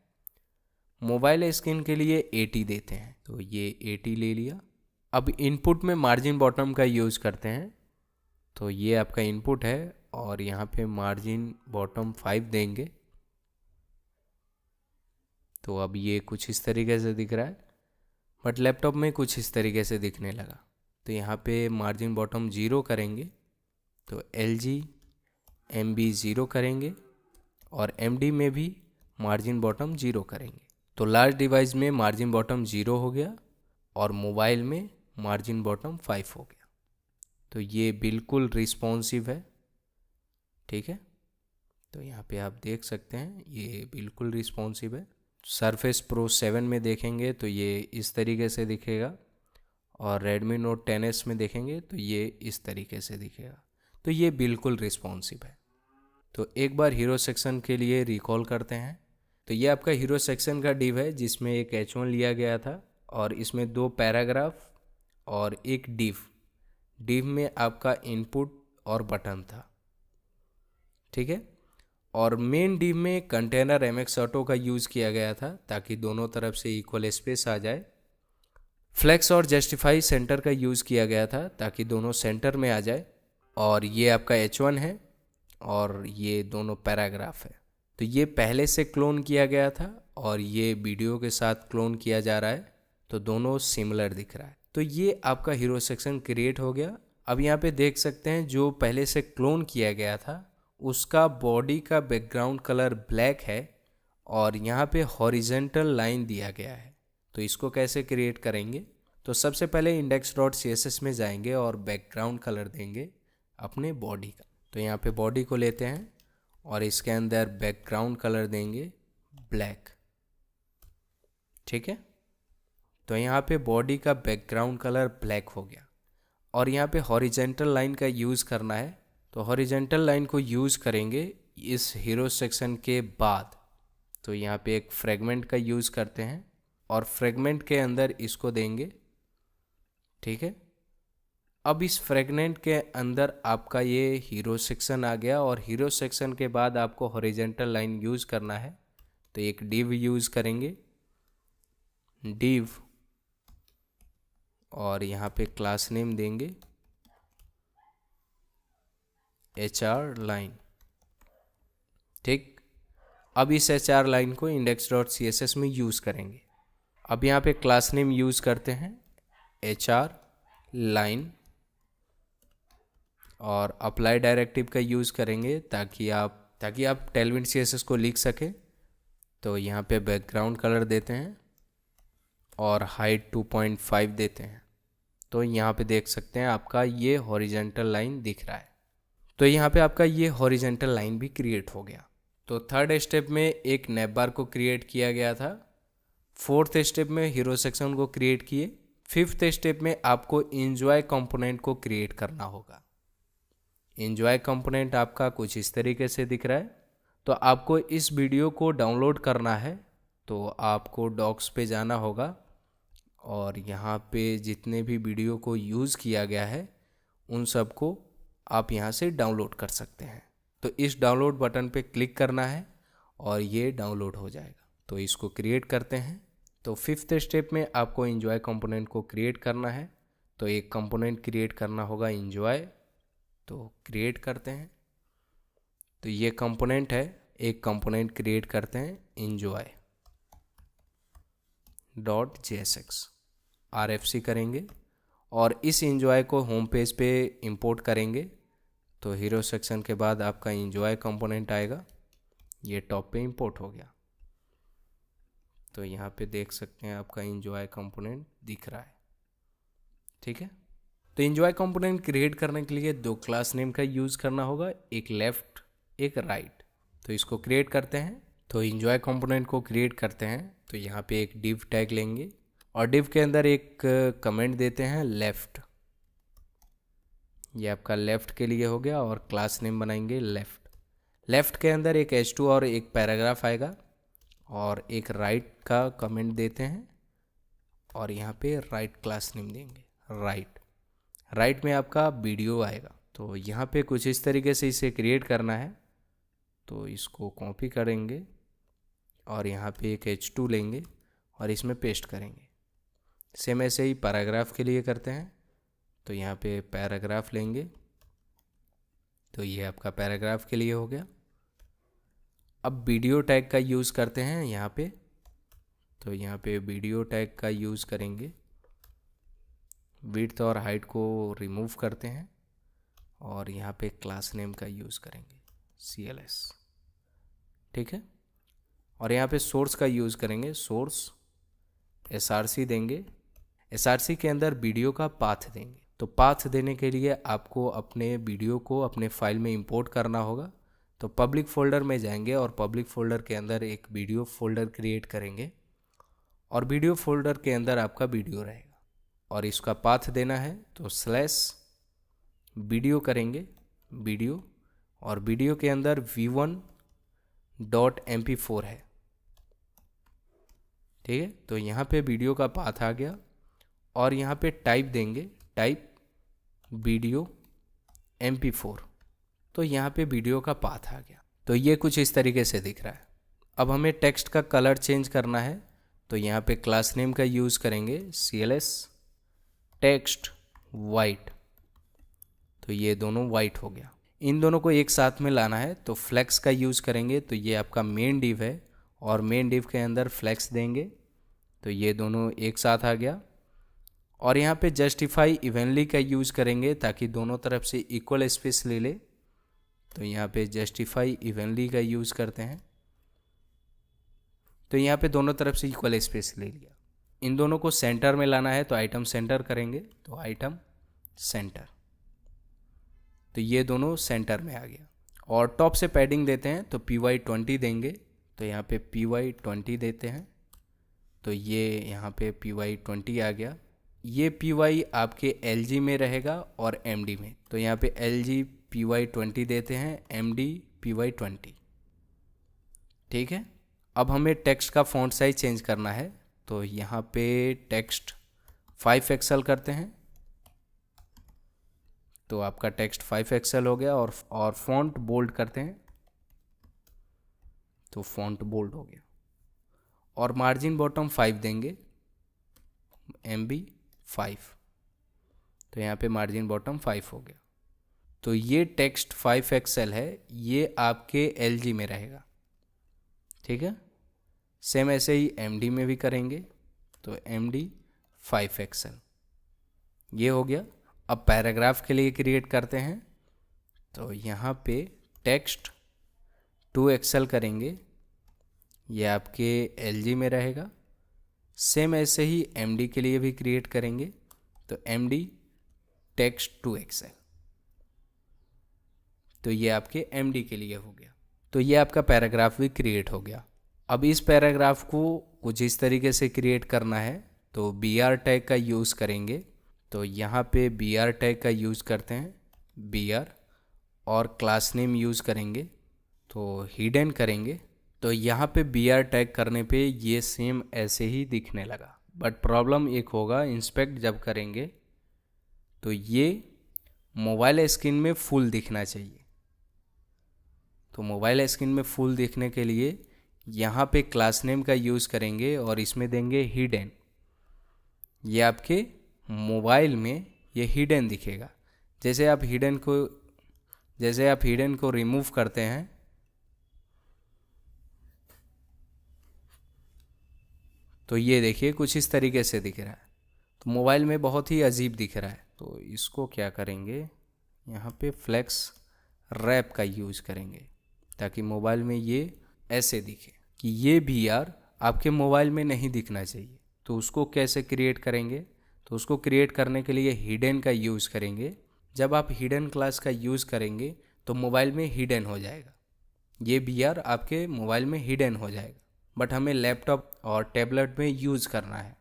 मोबाइल स्क्रीन के लिए 80 देते हैं, तो ये 80 ले लिया। अब इनपुट में मार्जिन बॉटम का यूज़ करते हैं, तो ये आपका इनपुट है और यहाँ पे मार्जिन बॉटम 5 देंगे। तो अब ये कुछ इस तरीके से दिख रहा है, बट लैपटॉप में कुछ इस तरीके से दिखने लगा। तो यहाँ पे मार्जिन बॉटम 0 करेंगे, तो LG MB 0 करेंगे और MD में भी मार्जिन बॉटम 0 करेंगे। तो लार्ज डिवाइस में मार्जिन बॉटम 0 हो गया और मोबाइल में मार्जिन बॉटम 5 हो गया। तो ये बिल्कुल रिस्पॉन्सिव है, ठीक है। तो यहाँ पे आप देख सकते हैं ये बिल्कुल रिस्पॉन्सिव है। सरफेस प्रो 7 में देखेंगे तो ये इस तरीके से दिखेगा, और Redmi Note 10s में देखेंगे तो ये इस तरीके से दिखेगा। तो ये बिल्कुल रिस्पॉन्सिव है। तो एक बार हीरो सेक्शन के लिए रिकॉल करते हैं। तो ये आपका हीरो सेक्शन का डिव है जिसमें एक H1 लिया गया था और इसमें 2 पैराग्राफ और एक डिव में आपका इनपुट और बटन था, ठीक है। और मेन डिव में कंटेनर MX ऑटो का यूज़ किया गया था ताकि दोनों तरफ से इक्वल स्पेस आ जाए। फ्लेक्स और जस्टिफाई सेंटर का यूज़ किया गया था ताकि दोनों सेंटर में आ जाए। और ये आपका H1 है और ये दोनों पैराग्राफ है। तो ये पहले से क्लोन किया गया था और ये वीडियो के साथ क्लोन किया जा रहा है, तो दोनों सिमिलर दिख रहा है। तो ये आपका हीरो सेक्शन क्रिएट हो गया। अब यहाँ पे देख सकते हैं जो पहले से क्लोन किया गया था उसका बॉडी का बैकग्राउंड कलर ब्लैक है और यहाँ पे हॉरिजेंटल लाइन दिया गया है। तो इसको कैसे क्रिएट करेंगे? तो सबसे पहले index.css में जाएंगे और बैकग्राउंड कलर देंगे अपने बॉडी का। तो यहाँ पे बॉडी को लेते हैं और इसके अंदर बैकग्राउंड कलर देंगे ब्लैक, ठीक है। तो यहाँ पे बॉडी का बैकग्राउंड कलर ब्लैक हो गया। और यहाँ पे हॉरिजेंटल लाइन का यूज़ करना है। तो हॉरिजेंटल लाइन को यूज़ करेंगे इस हीरो सेक्शन के बाद। तो यहाँ पे एक फ्रेगमेंट का यूज़ करते हैं और फ्रेगमेंट के अंदर इसको देंगे, ठीक है। अब इस फ्रेगमेंट के अंदर आपका ये हीरो सेक्शन आ गया और हीरो सेक्शन के बाद आपको हॉरिजेंटल लाइन यूज़ करना है। तो एक डिव यूज़ करेंगे, डिव, और यहाँ पे क्लास नेम देंगे HR लाइन, ठीक। अब इस HR लाइन को index.css में यूज़ करेंगे। अब यहाँ पे क्लास नेम यूज़ करते हैं HR लाइन और अप्लाई डायरेक्टिव का यूज़ करेंगे ताकि आप टेलविंड CSS को लिख सकें। तो यहाँ पे बैकग्राउंड कलर देते हैं और हाइट 2.5 देते हैं। तो यहाँ पे देख सकते हैं आपका ये हॉरिजेंटल लाइन दिख रहा है। तो यहाँ पे आपका ये हॉरिजेंटल लाइन भी क्रिएट हो गया। तो थर्ड स्टेप में एक नेपबार को क्रिएट किया गया था। फोर्थ स्टेप में हीरो सेक्शन को क्रिएट किए। फिफ्थ स्टेप में आपको एंजॉय कंपोनेंट को क्रिएट करना होगा। एंजॉय कंपोनेंट आपका कुछ इस तरीके से दिख रहा है। तो आपको इस वीडियो को डाउनलोड करना है तो आपको डॉक्स पे जाना होगा और यहाँ पे जितने भी वीडियो को यूज़ किया गया है उन सब को आप यहाँ से डाउनलोड कर सकते हैं। तो इस डाउनलोड बटन पे क्लिक करना है और ये डाउनलोड हो जाएगा। तो इसको क्रिएट करते हैं। तो फिफ्थ स्टेप में आपको एंजॉय कंपोनेंट को क्रिएट करना है। तो एक कंपोनेंट क्रिएट करना होगा एंजॉय। तो क्रिएट करते हैं। तो ये कंपोनेंट है, एक कंपोनेंट क्रिएट करते हैं एंजॉय .jsx, RFC करेंगे और इस एंजॉय को होम पेज पे इंपोर्ट करेंगे। तो हीरो सेक्शन के बाद आपका एंजॉय कंपोनेंट आएगा, ये टॉप पे इंपोर्ट हो गया। तो यहाँ पे देख सकते हैं आपका एंजॉय कंपोनेंट दिख रहा है, ठीक है। तो एंजॉय कंपोनेंट क्रिएट करने के लिए 2 क्लास नेम का यूज़ करना होगा, एक लेफ्ट एक राइट। तो इसको क्रिएट करते हैं। तो एंजॉय कंपोनेंट को क्रिएट करते हैं। तो यहाँ पे एक डिव टैग लेंगे और डिव के अंदर एक कमेंट देते हैं लेफ़्ट। ये आपका लेफ़्ट के लिए हो गया और क्लास नेम बनाएंगे लेफ़्ट के अंदर एक H2 और एक पैराग्राफ आएगा और एक राइट का कमेंट देते हैं और यहाँ पे राइट क्लास नेम देंगे राइट में आपका वीडियो आएगा। तो यहाँ पे कुछ इस तरीके से इसे क्रिएट करना है। तो इसको कॉपी करेंगे और यहाँ पे एक H2 लेंगे और इसमें पेस्ट करेंगे। सेम ऐसे ही पैराग्राफ के लिए करते हैं। तो यहाँ पे पैराग्राफ लेंगे। तो ये आपका पैराग्राफ के लिए हो गया। अब वीडियो टैग का यूज़ करते हैं यहाँ पे। तो यहाँ पे वीडियो टैग का यूज़ करेंगे। विड्थ और हाइट को रिमूव करते हैं और यहाँ पे क्लास नेम का यूज़ करेंगे CLS, ठीक है। और यहाँ पे सोर्स का यूज़ करेंगे, सोर्स SRC देंगे। SRC के अंदर वीडियो का पाथ देंगे। तो पाथ देने के लिए आपको अपने वीडियो को अपने फाइल में इंपोर्ट करना होगा। तो पब्लिक फ़ोल्डर में जाएंगे और पब्लिक फ़ोल्डर के अंदर एक वीडियो फ़ोल्डर क्रिएट करेंगे और वीडियो फ़ोल्डर के अंदर आपका वीडियो रहेगा और इसका पाथ देना है तो /वीडियो करेंगे, वीडियो, और वीडियो के अंदर v1.mp4 है। ठीक है, तो यहाँ पे वीडियो का पाथ आ गया और यहाँ पे टाइप देंगे, टाइप वीडियो mp4, तो यहाँ पे वीडियो का पाथ आ गया। तो ये कुछ इस तरीके से दिख रहा है। अब हमें टेक्स्ट का कलर चेंज करना है तो यहाँ पे क्लास नेम का यूज़ करेंगे cls टेक्स्ट वाइट, तो ये दोनों वाइट हो गया। इन दोनों को एक साथ में लाना है तो फ्लेक्स का यूज़ करेंगे, तो ये आपका मेन डिव है और मेन डिव के अंदर फ्लेक्स देंगे तो ये दोनों एक साथ आ गया। और यहाँ पे जस्टिफाई इवनली का यूज़ करेंगे ताकि दोनों तरफ से इक्वल स्पेस ले ले, तो यहाँ पे जस्टिफाई इवनली का यूज़ करते हैं, तो यहाँ पे दोनों तरफ से इक्वल स्पेस ले लिया। इन दोनों को सेंटर में लाना है तो आइटम सेंटर करेंगे, तो आइटम सेंटर, तो ये दोनों सेंटर में आ गया। और टॉप से पैडिंग देते हैं तो py20 देंगे, तो यहाँ पे py20 देते हैं, तो ये यहाँ पे py20 आ गया। ये py आपके lg में रहेगा और md में, तो यहाँ पे lg py20 देते हैं, md py20। ठीक है, अब हमें टेक्स्ट का फॉन्ट साइज चेंज करना है तो यहाँ पे टेक्स्ट 5 एक्सेल करते हैं, तो आपका टेक्स्ट 5 एक्सेल हो गया। और फॉन्ट बोल्ड करते हैं तो फॉन्ट बोल्ड हो गया। और मार्जिन बॉटम 5 देंगे, MB 5, तो यहाँ पे मार्जिन बॉटम 5 हो गया। तो ये टेक्स्ट 5 एक्सेल है, ये आपके LG में रहेगा। ठीक है, सेम ऐसे ही MD में भी करेंगे, तो MD 5 एक्सेल, ये हो गया। अब पैराग्राफ के लिए क्रिएट करते हैं, तो यहाँ पे टेक्स्ट 2 एक्सेल करेंगे, ये आपके LG में रहेगा। सेम ऐसे ही MD के लिए भी क्रिएट करेंगे, तो MD टेक्स्ट 2 एक्सेल, तो ये आपके MD के लिए हो गया। तो ये आपका पैराग्राफ भी क्रिएट हो गया। अब इस पैराग्राफ को कुछ इस तरीके से क्रिएट करना है तो BR टैग का यूज़ करेंगे, तो यहाँ पे BR टैग का यूज़ करते हैं, BR, और क्लास नेम यूज़ करेंगे, तो हिडन करेंगे। तो यहाँ पे BR टैग करने पे ये सेम ऐसे ही दिखने लगा, बट प्रॉब्लम एक होगा, इंस्पेक्ट जब करेंगे तो ये मोबाइल स्क्रीन में फुल दिखना चाहिए। तो मोबाइल स्क्रीन में फुल दिखने के लिए यहाँ पे क्लास नेम का यूज़ करेंगे और इसमें देंगे हिडन। ये आपके मोबाइल में ये हिडन दिखेगा। जैसे आप हिडन को रिमूव करते हैं तो ये देखिए कुछ इस तरीके से दिख रहा है, तो मोबाइल में बहुत ही अजीब दिख रहा है। तो इसको क्या करेंगे, यहाँ पे फ्लेक्स रैप का यूज़ करेंगे ताकि मोबाइल में ये ऐसे दिखे कि ये BR आपके मोबाइल में नहीं दिखना चाहिए। तो उसको कैसे क्रिएट करेंगे, तो उसको क्रिएट करने के लिए हिडन का यूज़ करेंगे। जब आप हिडन क्लास का यूज़ करेंगे तो मोबाइल में हिडन हो जाएगा, ये BR आपके मोबाइल में हिडन हो जाएगा। बट हमें लैपटॉप और टैबलेट में यूज़ करना है,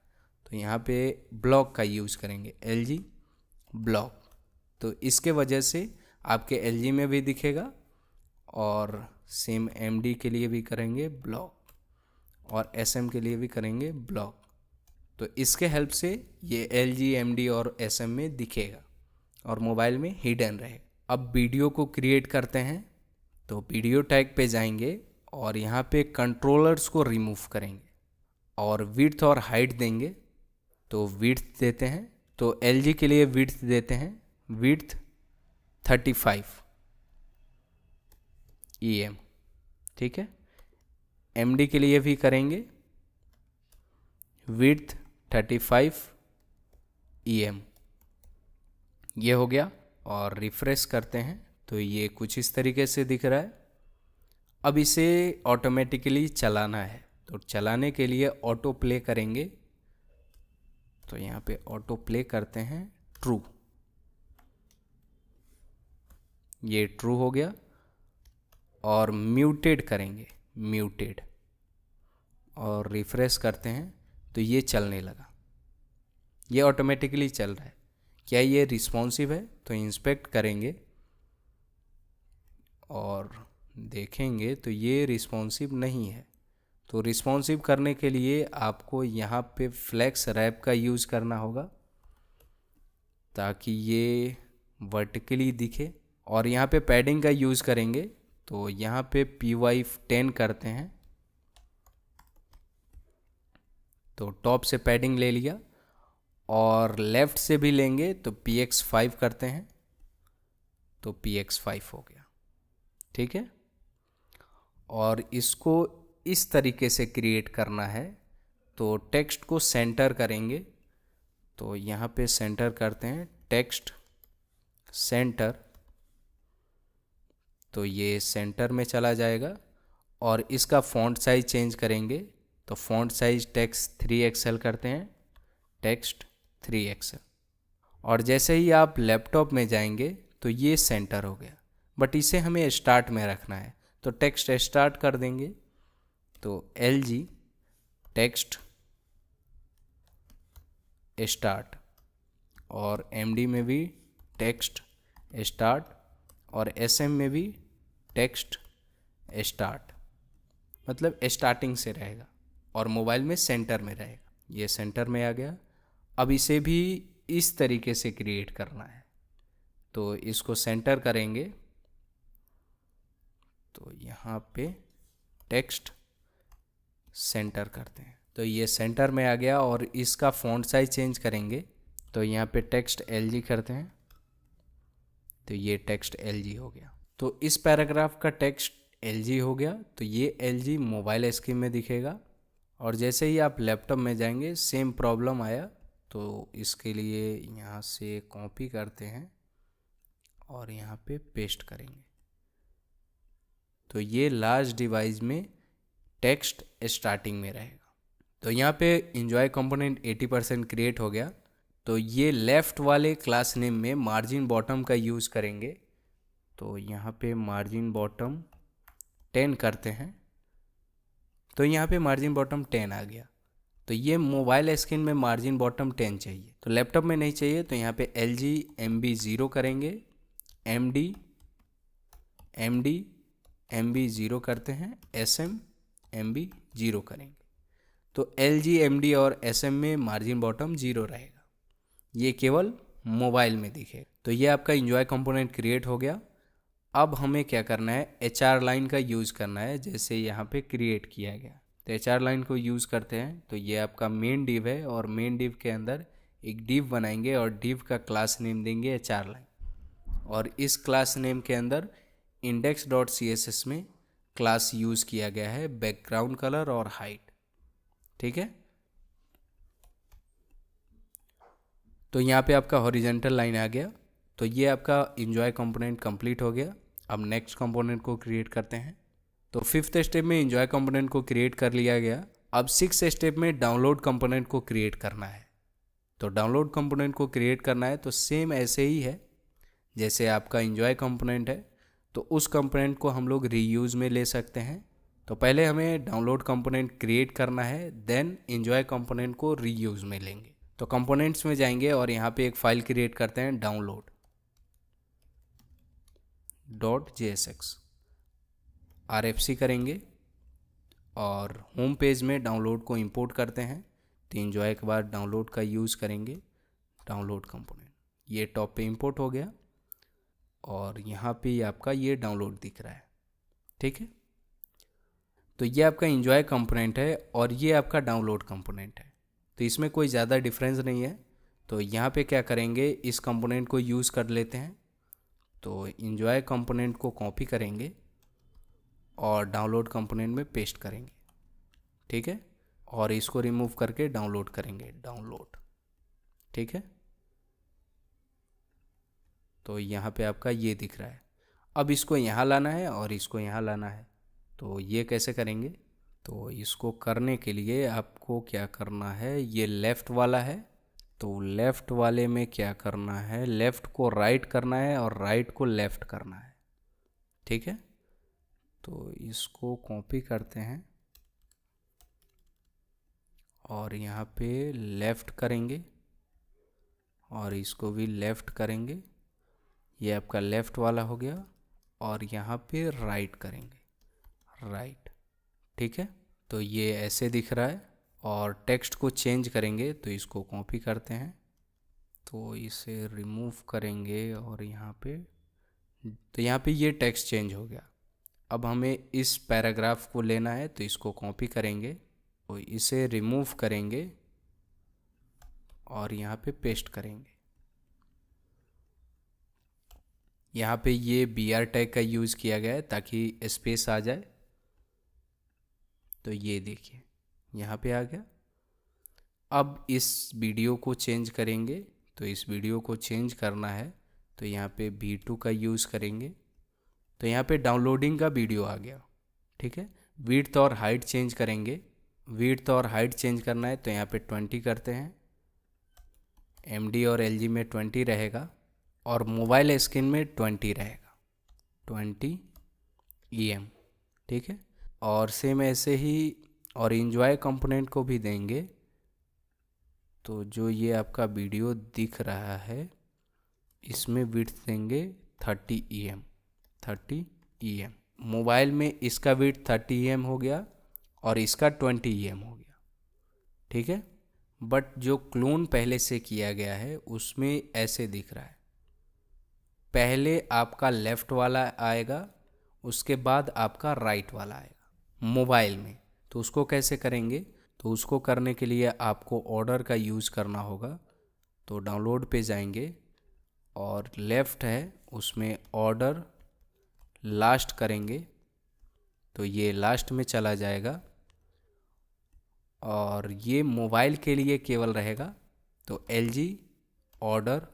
तो यहाँ पे ब्लॉक का यूज़ करेंगे, LG ब्लॉक, तो इसके वजह से आपके LG में भी दिखेगा। और सेम MD के लिए भी करेंगे ब्लॉक और SM के लिए भी करेंगे ब्लॉक, तो इसके हेल्प से ये LG, MD और SM में दिखेगा और मोबाइल में हिडन रहेगा। अब वीडियो को क्रिएट करते हैं, तो वीडियो टैग पे जाएंगे और यहाँ पे कंट्रोलर्स को रिमूव करेंगे और विड्थ और हाइट देंगे, तो विड्थ देते हैं, तो LG के लिए विड्थ देते हैं, विड्थ 35 EM। ठीक है, MD के लिए भी करेंगे विड्थ 35 EM, ये हो गया। और रिफ्रेश करते हैं तो ये कुछ इस तरीके से दिख रहा है। अब इसे ऑटोमेटिकली चलाना है, तो चलाने के लिए ऑटो प्ले करेंगे, तो यहाँ पे ऑटो प्ले करते हैं ट्रू, ये ट्रू हो गया। और म्यूटेड करेंगे, म्यूटेड, और रिफ्रेश करते हैं तो ये चलने लगा, ये ऑटोमेटिकली चल रहा है। क्या ये रिस्पॉन्सिव है? तो इंस्पेक्ट करेंगे और देखेंगे तो ये रिस्पॉन्सिव नहीं है। तो रिस्पॉन्सिव करने के लिए आपको यहाँ पे फ्लेक्स रैप का यूज़ करना होगा ताकि ये वर्टिकली दिखे, और यहाँ पे पैडिंग का यूज़ करेंगे। तो यहाँ पे PY10 करते हैं, तो टॉप से पैडिंग ले लिया, और लेफ़्ट से भी लेंगे तो PX5 करते हैं, तो PX5 हो गया, ठीक है। और इसको इस तरीके से क्रिएट करना है, तो टेक्स्ट को सेंटर करेंगे, तो यहाँ पे सेंटर करते हैं, टेक्स्ट सेंटर, तो ये सेंटर में चला जाएगा। और इसका फ़ॉन्ट साइज चेंज करेंगे, तो फ़ॉन्ट साइज टेक्स्ट 3XL करते हैं, टेक्स्ट 3XL। और जैसे ही आप लैपटॉप में जाएंगे तो ये सेंटर हो गया, बट इसे हमें स्टार्ट में रखना है, तो टेक्स्ट स्टार्ट कर देंगे, तो LG टेक्स्ट स्टार्ट, और MD में भी टेक्स्ट स्टार्ट, और SM में भी टेक्स्ट स्टार्ट, मतलब स्टार्टिंग से रहेगा, और मोबाइल में सेंटर में रहेगा। ये सेंटर में आ गया। अब इसे भी इस तरीके से क्रिएट करना है, तो इसको सेंटर करेंगे, तो यहाँ पे टेक्स्ट सेंटर करते हैं, तो ये सेंटर में आ गया। और इसका फ़ॉन्ट साइज चेंज करेंगे, तो यहाँ पे टेक्स्ट LG करते हैं, तो ये टेक्स्ट LG हो गया। तो इस पैराग्राफ का टेक्स्ट LG हो गया, तो ये LG मोबाइल स्क्रीन में दिखेगा। और जैसे ही आप लैपटॉप में जाएंगे सेम प्रॉब्लम आया, तो इसके लिए यहाँ से कॉपी करते हैं और यहाँ पे पेस्ट करेंगे, तो ये लार्ज डिवाइस में टेक्स्ट स्टार्टिंग में रहेगा। तो यहाँ पे इंजॉय कंपोनेंट 80% क्रिएट हो गया। तो ये लेफ़्ट वाले क्लास नेम में मार्जिन बॉटम का यूज़ करेंगे, तो यहाँ पे मार्जिन बॉटम 10 करते हैं, तो यहाँ पे मार्जिन बॉटम 10 आ गया। तो ये मोबाइल स्क्रीन में मार्जिन बॉटम 10 चाहिए, तो लैपटॉप में नहीं चाहिए, तो यहाँ पे LG MB 0 करेंगे, MD MB 0 करते हैं, SM MB 0 करेंगे, तो LG MD और SM में मार्जिन बॉटम 0 रहेगा, ये केवल मोबाइल में दिखेगा। तो ये आपका इंजॉय कंपोनेंट क्रिएट हो गया। अब हमें क्या करना है, HR लाइन का यूज़ करना है, जैसे यहाँ पे क्रिएट किया गया। तो HR लाइन को यूज़ करते हैं, तो ये आपका मेन डिव है, और मेन डिव के अंदर एक डिव बनाएंगे, और डिव का क्लास नेम देंगे HR लाइन, और इस क्लास नेम के अंदर index.css में क्लास यूज़ किया गया है बैकग्राउंड कलर और हाइट, ठीक है। तो यहाँ पे आपका हॉरिजेंटल लाइन आ गया। तो ये आपका इंजॉय कंपोनेंट कंप्लीट हो गया। अब नेक्स्ट कंपोनेंट को क्रिएट करते हैं। तो 5th स्टेप में इंजॉय कंपोनेंट को क्रिएट कर लिया गया। अब 6th स्टेप में डाउनलोड कंपोनेंट को क्रिएट करना है। तो डाउनलोड कंपोनेंट को क्रिएट करना है तो सेम ऐसे ही है जैसे आपका इंजॉय कंपोनेंट है, तो उस कंपोनेंट को हम लोग रीयूज़ में ले सकते हैं। तो पहले हमें डाउनलोड कंपोनेंट क्रिएट करना है, देन इंजॉय कंपोनेंट को रीयूज़ में लेंगे। तो कंपोनेंट्स में जाएंगे और यहाँ पे एक फ़ाइल क्रिएट करते हैं download.jsx, RFC करेंगे और होम पेज में डाउनलोड को इंपोर्ट करते हैं। तो इंजॉय के बाद डाउनलोड का यूज़ करेंगे, डाउनलोड कंपोनेंट, ये टॉप पे इंपोर्ट हो गया और यहाँ पे आपका ये डाउनलोड दिख रहा है, ठीक है। तो ये आपका इंजॉय कंपोनेंट है और ये आपका डाउनलोड कंपोनेंट है, तो इसमें कोई ज़्यादा डिफरेंस नहीं है। तो यहाँ पे क्या करेंगे, इस कंपोनेंट को यूज़ कर लेते हैं। तो इंजॉय कंपोनेंट को कॉपी करेंगे और डाउनलोड कंपोनेंट में पेस्ट करेंगे, ठीक है, और इसको रिमूव करके डाउनलोड करेंगे, डाउनलोड, ठीक है। तो यहाँ पे आपका ये दिख रहा है। अब इसको यहाँ लाना है और इसको यहाँ लाना है, तो ये कैसे करेंगे। तो इसको करने के लिए आपको क्या करना है, ये लेफ़्ट वाला है, तो लेफ़्ट वाले में क्या करना है, लेफ़्ट को राइट करना है और राइट को लेफ़्ट करना है, ठीक है। तो इसको कॉपी करते हैं और यहाँ पे लेफ़्ट करेंगे और इसको भी लेफ़्ट करेंगे। ये आपका लेफ़्ट वाला हो गया और यहाँ पे राइट करेंगे, राइट। ठीक है, तो ये ऐसे दिख रहा है। और टेक्स्ट को चेंज करेंगे तो इसको कॉपी करते हैं, तो इसे रिमूव करेंगे और यहाँ पे, तो यहाँ पे ये टेक्स्ट चेंज हो गया। अब हमें इस पैराग्राफ को लेना है तो इसको कॉपी करेंगे, तो इसे रिमूव करेंगे और यहाँ पे पेस्ट करेंगे। यहाँ पे ये BR टैग का यूज़ किया गया है ताकि स्पेस आ जाए। तो ये देखिए यहाँ पे आ गया। अब इस वीडियो को चेंज करेंगे, तो इस वीडियो को चेंज करना है तो यहाँ पे V2 का यूज़ करेंगे। तो यहाँ पे डाउनलोडिंग का वीडियो आ गया। ठीक है, विड्थ और हाइट चेंज करेंगे। विड्थ और हाइट चेंज करना है तो यहाँ पे 20 करते हैं। MD और LG में 20 रहेगा और मोबाइल स्क्रीन में 20 रहेगा, 20 EM। ठीक है, और सेम ऐसे ही और एंजॉय कंपोनेंट को भी देंगे। तो जो ये आपका वीडियो दिख रहा है इसमें विड्थ देंगे 30 EM, 30 EM। मोबाइल में इसका विड्थ 30 EM हो गया और इसका 20 EM हो गया। ठीक है, बट जो क्लोन पहले से किया गया है उसमें ऐसे दिख रहा है। पहले आपका लेफ़्ट वाला आएगा, उसके बाद आपका राइट वाला आएगा मोबाइल में। तो उसको कैसे करेंगे, तो उसको करने के लिए आपको ऑर्डर का यूज़ करना होगा। तो डाउनलोड पे जाएंगे और लेफ़्ट है उसमें ऑर्डर लास्ट करेंगे, तो ये लास्ट में चला जाएगा। और ये मोबाइल के लिए केवल रहेगा, तो LG ऑर्डर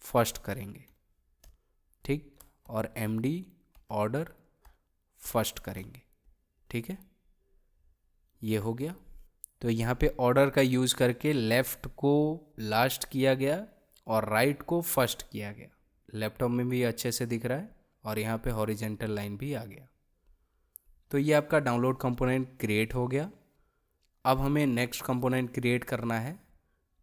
फर्स्ट करेंगे। ठीक, और MD ऑर्डर फर्स्ट करेंगे। ठीक है, ये हो गया। तो यहाँ पे ऑर्डर का यूज़ करके लेफ़्ट को लास्ट किया गया और राइट को फर्स्ट किया गया। लैपटॉप में भी अच्छे से दिख रहा है और यहाँ पे हॉरिजेंटल लाइन भी आ गया। तो ये आपका डाउनलोड कंपोनेंट क्रिएट हो गया। अब हमें नेक्स्ट कंपोनेंट क्रिएट करना है।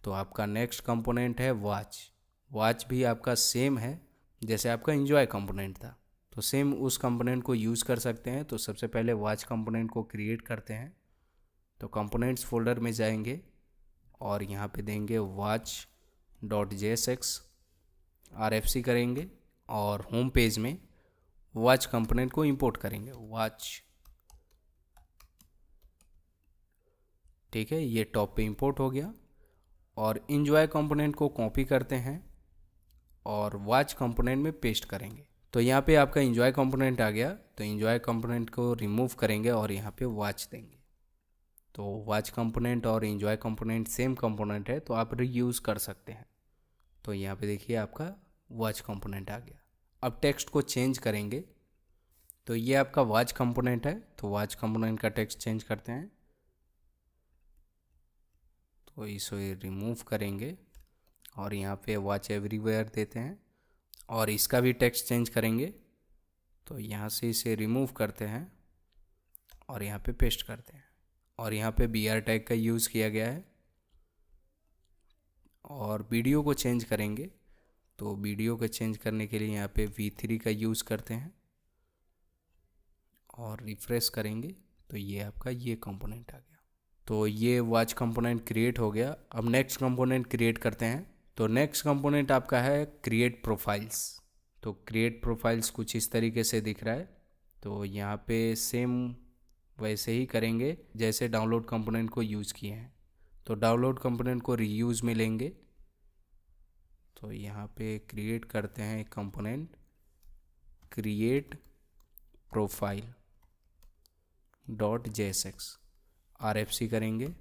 तो आपका नेक्स्ट कंपोनेंट है वॉच। वॉच भी आपका सेम है जैसे आपका एंजॉय कंपोनेंट था, तो सेम उस कंपोनेंट को यूज़ कर सकते हैं। तो सबसे पहले वॉच कंपोनेंट को क्रिएट करते हैं। तो कंपोनेंट्स फोल्डर में जाएंगे और यहाँ पे देंगे watch.jsx, RFC करेंगे और होम पेज में वॉच कंपोनेंट को इंपोर्ट करेंगे, वॉच। ठीक है, ये टॉप पे इंपोर्ट हो गया। और एंजॉय कंपोनेंट को कॉपी करते हैं और वॉच कंपोनेंट में पेस्ट करेंगे। तो यहाँ पे आपका एंजॉय कंपोनेंट आ गया, तो एंजॉय कंपोनेंट को रिमूव करेंगे और यहाँ पे वॉच देंगे। तो वॉच कंपोनेंट और एंजॉय कंपोनेंट सेम कंपोनेंट है, तो आप रीयूज़ कर सकते हैं। तो यहाँ पे देखिए आपका वॉच कंपोनेंट आ गया। अब टेक्स्ट को चेंज करेंगे। तो ये आपका वॉच कंपोनेंट है, तो वॉच कंपोनेंट का टेक्स्ट चेंज करते हैं। तो इसे रिमूव करेंगे और यहाँ पे वॉच एवरीवेयर देते हैं और इसका भी टेक्स्ट चेंज करेंगे। तो यहाँ से इसे रिमूव करते हैं और यहाँ पे पेस्ट करते हैं और यहाँ पे BR टैग का यूज़ किया गया है। और वीडियो को चेंज करेंगे। तो वीडियो को चेंज करने के लिए यहाँ पे V3 का यूज़ करते हैं और रिफ्रेश करेंगे तो ये आपका ये कंपोनेंट आ गया। तो ये वॉच कंपोनेंट क्रिएट हो गया। अब नेक्स्ट कंपोनेंट क्रिएट करते हैं। तो नेक्स्ट कंपोनेंट आपका है क्रिएट प्रोफाइल्स। तो क्रिएट प्रोफाइल्स कुछ इस तरीके से दिख रहा है। तो यहाँ पे सेम वैसे ही करेंगे जैसे डाउनलोड कंपोनेंट को यूज़ किए हैं। तो डाउनलोड कंपोनेंट को रीयूज़ में लेंगे। तो यहाँ पे क्रिएट करते हैं एक component create profile .jsx, RFC करेंगे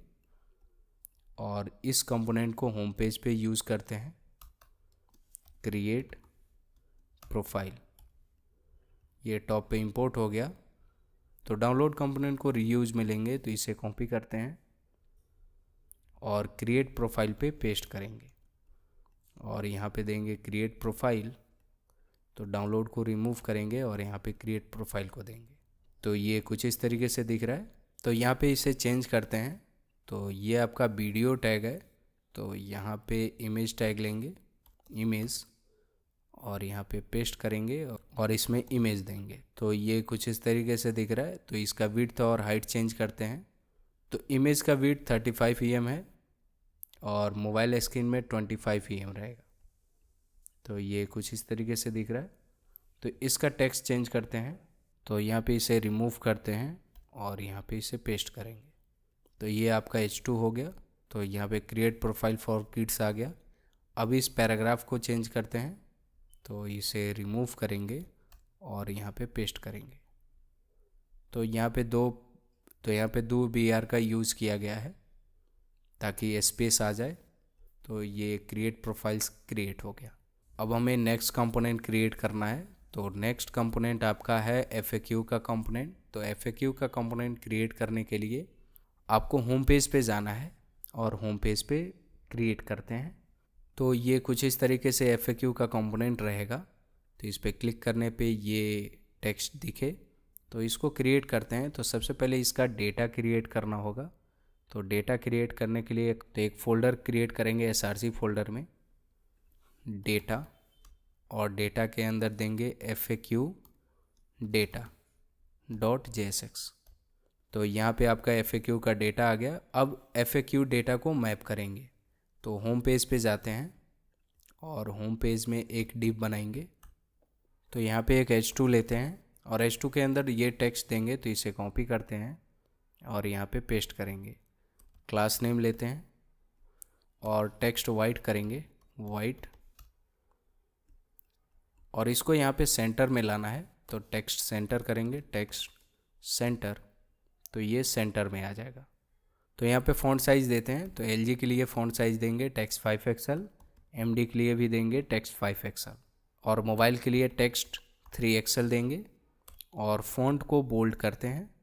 और इस कंपोनेंट को होम पेज पे यूज़ करते हैं क्रिएट प्रोफाइल। ये टॉप पे इंपोर्ट हो गया। तो डाउनलोड कंपोनेंट को रीयूज़ में लेंगे, तो इसे कॉपी करते हैं और क्रिएट प्रोफाइल पे पेस्ट करेंगे और यहाँ पे देंगे क्रिएट प्रोफाइल। तो डाउनलोड को रिमूव करेंगे और यहाँ पे क्रिएट प्रोफाइल को देंगे। तो ये कुछ इस तरीके से दिख रहा है। तो यहाँ पे इसे चेंज करते हैं। तो ये आपका वीडियो टैग है, तो यहाँ पे इमेज टैग लेंगे, इमेज, और यहाँ पे पेस्ट करेंगे और इसमें इमेज देंगे। तो ये कुछ इस तरीके से दिख रहा है। तो इसका विड्थ और हाइट चेंज करते हैं। तो इमेज का विड्थ 35 EM है और मोबाइल स्क्रीन में 25 EM रहेगा। तो ये कुछ इस तरीके से दिख रहा है। तो इसका टेक्स्ट चेंज करते हैं। तो यहाँ पे इसे रिमूव करते हैं और यहाँ पे इसे पेस्ट करेंगे। तो ये आपका H2 हो गया। तो यहाँ पे क्रिएट प्रोफाइल फॉर किड्स आ गया। अब इस पैराग्राफ को चेंज करते हैं। तो इसे रिमूव करेंगे और यहाँ पे पेस्ट करेंगे। तो यहाँ पे दो BR का यूज़ किया गया है ताकि स्पेस आ जाए। तो ये क्रिएट प्रोफाइल्स क्रिएट हो गया। अब हमें नेक्स्ट कंपोनेंट क्रिएट करना है। तो नेक्स्ट कंपोनेंट आपका है FAQ का कंपोनेंट। तो FAQ का कंपोनेंट क्रिएट करने के लिए आपको होम पेज पे जाना है और होम पेज पे क्रिएट करते हैं। तो ये कुछ इस तरीके से FAQ का कंपोनेंट रहेगा। तो इस पर क्लिक करने पे ये टेक्स्ट दिखे। तो इसको क्रिएट करते हैं। तो सबसे पहले इसका डेटा क्रिएट करना होगा। तो डेटा क्रिएट करने के लिए एक फ़ोल्डर क्रिएट करेंगे SRC फोल्डर में, डेटा, और डेटा के अंदर देंगे FAQ data.jsx। तो यहाँ पे आपका FAQ का डेटा आ गया। अब FAQ डेटा को मैप करेंगे। तो होम पेज पे जाते हैं और होम पेज में एक डिव बनाएंगे। तो यहाँ पे एक H2 लेते हैं और H2 के अंदर ये टेक्स्ट देंगे। तो इसे कॉपी करते हैं और यहाँ पे पेस्ट करेंगे। क्लास नेम लेते हैं और टेक्स्ट वाइट करेंगे, वाइट, और इसको यहाँ पे सेंटर में लाना है। तो टेक्स्ट सेंटर करेंगे, टेक्स्ट सेंटर, तो ये सेंटर में आ जाएगा। तो यहाँ पे फ़ॉन्ट साइज़ देते हैं। तो LG के लिए फ़ॉन्ट साइज़ देंगे टेक्स्ट 5XL, MD के लिए भी देंगे टेक्स्ट 5XL, और मोबाइल के लिए टेक्स्ट 3XL देंगे। और फ़ॉन्ट को बोल्ड करते हैं।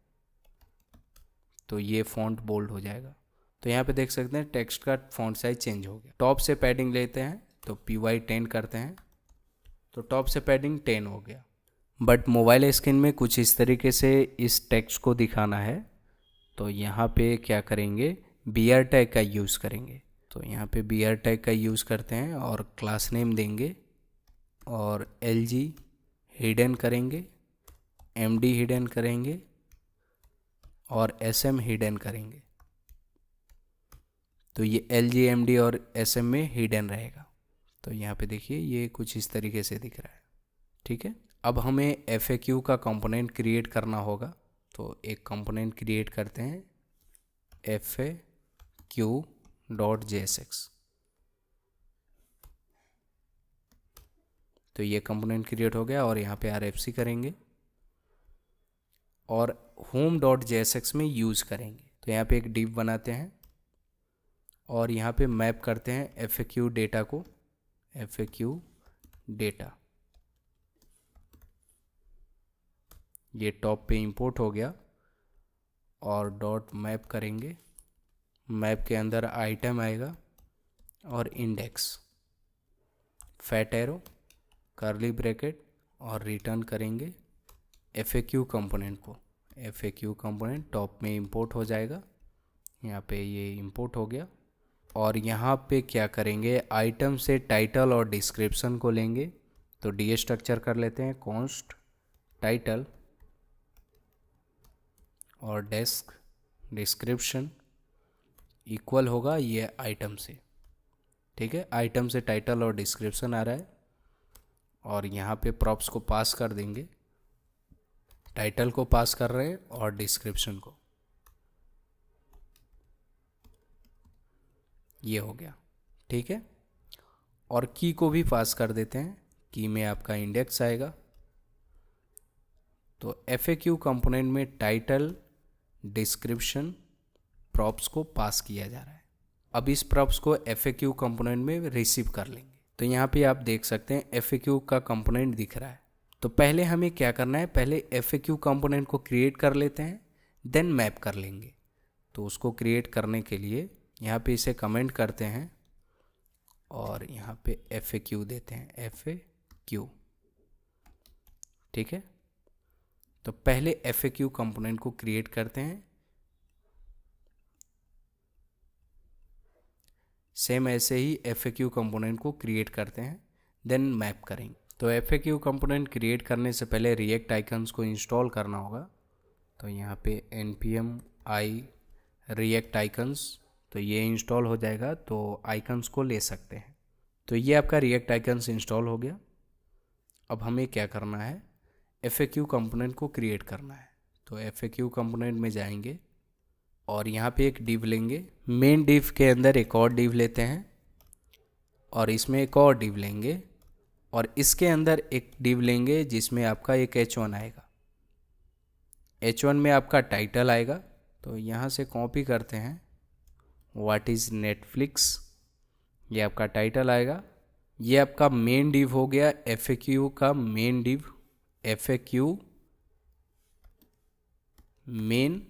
तो ये फ़ॉन्ट बोल्ड हो जाएगा। तो यहाँ पे देख सकते हैं टेक्स्ट का फ़ॉन्ट साइज़ चेंज हो गया। टॉप से पैडिंग लेते हैं। तो PY 10 करते हैं। तो टॉप से पैडिंग 10 हो गया। बट मोबाइल स्क्रीन में कुछ इस तरीके से इस टेक्स्ट को दिखाना है। तो यहाँ पे क्या करेंगे, BR टैग का यूज़ करेंगे। तो यहाँ पे BR टैग का यूज़ करते हैं और क्लास नेम देंगे और LG हिडन करेंगे, MD हिडन करेंगे और SM हिडन करेंगे। तो ये LG, MD और SM में हिडन रहेगा। तो यहाँ पे देखिए ये कुछ इस तरीके से दिख रहा है। ठीक है। अब हमें FAQ का कंपोनेंट क्रिएट करना होगा। तो एक कंपोनेंट क्रिएट करते हैं FAQ.jsx। तो ये कंपोनेंट क्रिएट हो गया और यहाँ पे RFC करेंगे और home.jsx में यूज़ करेंगे। तो यहाँ पे एक डिव बनाते हैं और यहाँ पे मैप करते हैं FAQ डेटा को, FAQ डेटा, ये टॉप पे इंपोर्ट हो गया और डॉट मैप करेंगे। मैप के अंदर आइटम आएगा और index, fat arrow, curly bracket, और रिटर्न करेंगे FAQ कंपोनेंट को। FAQ कंपोनेंट टॉप में इंपोर्ट हो जाएगा। यहाँ पे ये इंपोर्ट हो गया। और यहाँ पे क्या करेंगे, आइटम से टाइटल और डिस्क्रिप्शन को लेंगे। तो डी स्ट्रक्चर कर लेते हैं, कॉन्स्ट टाइटल और डेस्क डिस्क्रिप्शन इक्वल होगा ये आइटम से। ठीक है, आइटम से टाइटल और डिस्क्रिप्शन आ रहा है और यहाँ पे प्रॉप्स को पास कर देंगे। टाइटल को पास कर रहे हैं और डिस्क्रिप्शन को, ये हो गया। ठीक है, और की को भी पास कर देते हैं। की में आपका इंडेक्स आएगा। तो FAQ कंपोनेंट में टाइटल, डिस्क्रिप्शन, प्रॉप्स को पास किया जा रहा है। अब इस प्रॉप्स को FAQ कंपोनेंट में रिसीव कर लेंगे। तो यहाँ पे आप देख सकते हैं FAQ का कंपोनेंट दिख रहा है। तो पहले हमें क्या करना है, पहले FAQ कंपोनेंट को क्रिएट कर लेते हैं, देन मैप कर लेंगे। तो उसको क्रिएट करने के लिए यहाँ पे इसे कमेंट करते हैं और यहाँ पे FAQ देते हैं, FAQ। ठीक है, तो पहले FAQ कंपोनेंट को क्रिएट करते हैं, सेम ऐसे ही FAQ कंपोनेंट को क्रिएट करते हैं, देन मैप करेंगे। तो FAQ कंपोनेंट क्रिएट करने से पहले रिएक्ट आइकन्स को इंस्टॉल करना होगा। तो यहाँ पे npm i रिएक्ट आइकन्स, तो ये इंस्टॉल हो जाएगा, तो आइकन्स को ले सकते हैं। तो ये आपका रिएक्ट आइकन्स इंस्टॉल हो गया। अब हमें क्या करना है, FAQ कंपोनेंट को क्रिएट करना है। तो FAQ कंपोनेंट में जाएंगे और यहाँ पे एक डिव लेंगे, मेन डिव के अंदर एक और डिव लेते हैं और इसमें एक और डिव लेंगे और इसके अंदर एक डिव लेंगे जिसमें आपका एक H1 आएगा। H1 में आपका टाइटल आएगा। तो यहाँ से कॉपी करते हैं, व्हाट इज़ नेटफ्लिक्स, ये आपका टाइटल आएगा। ये आपका मेन डिव हो गया, FAQ का मेन डिव, FAQ मेन,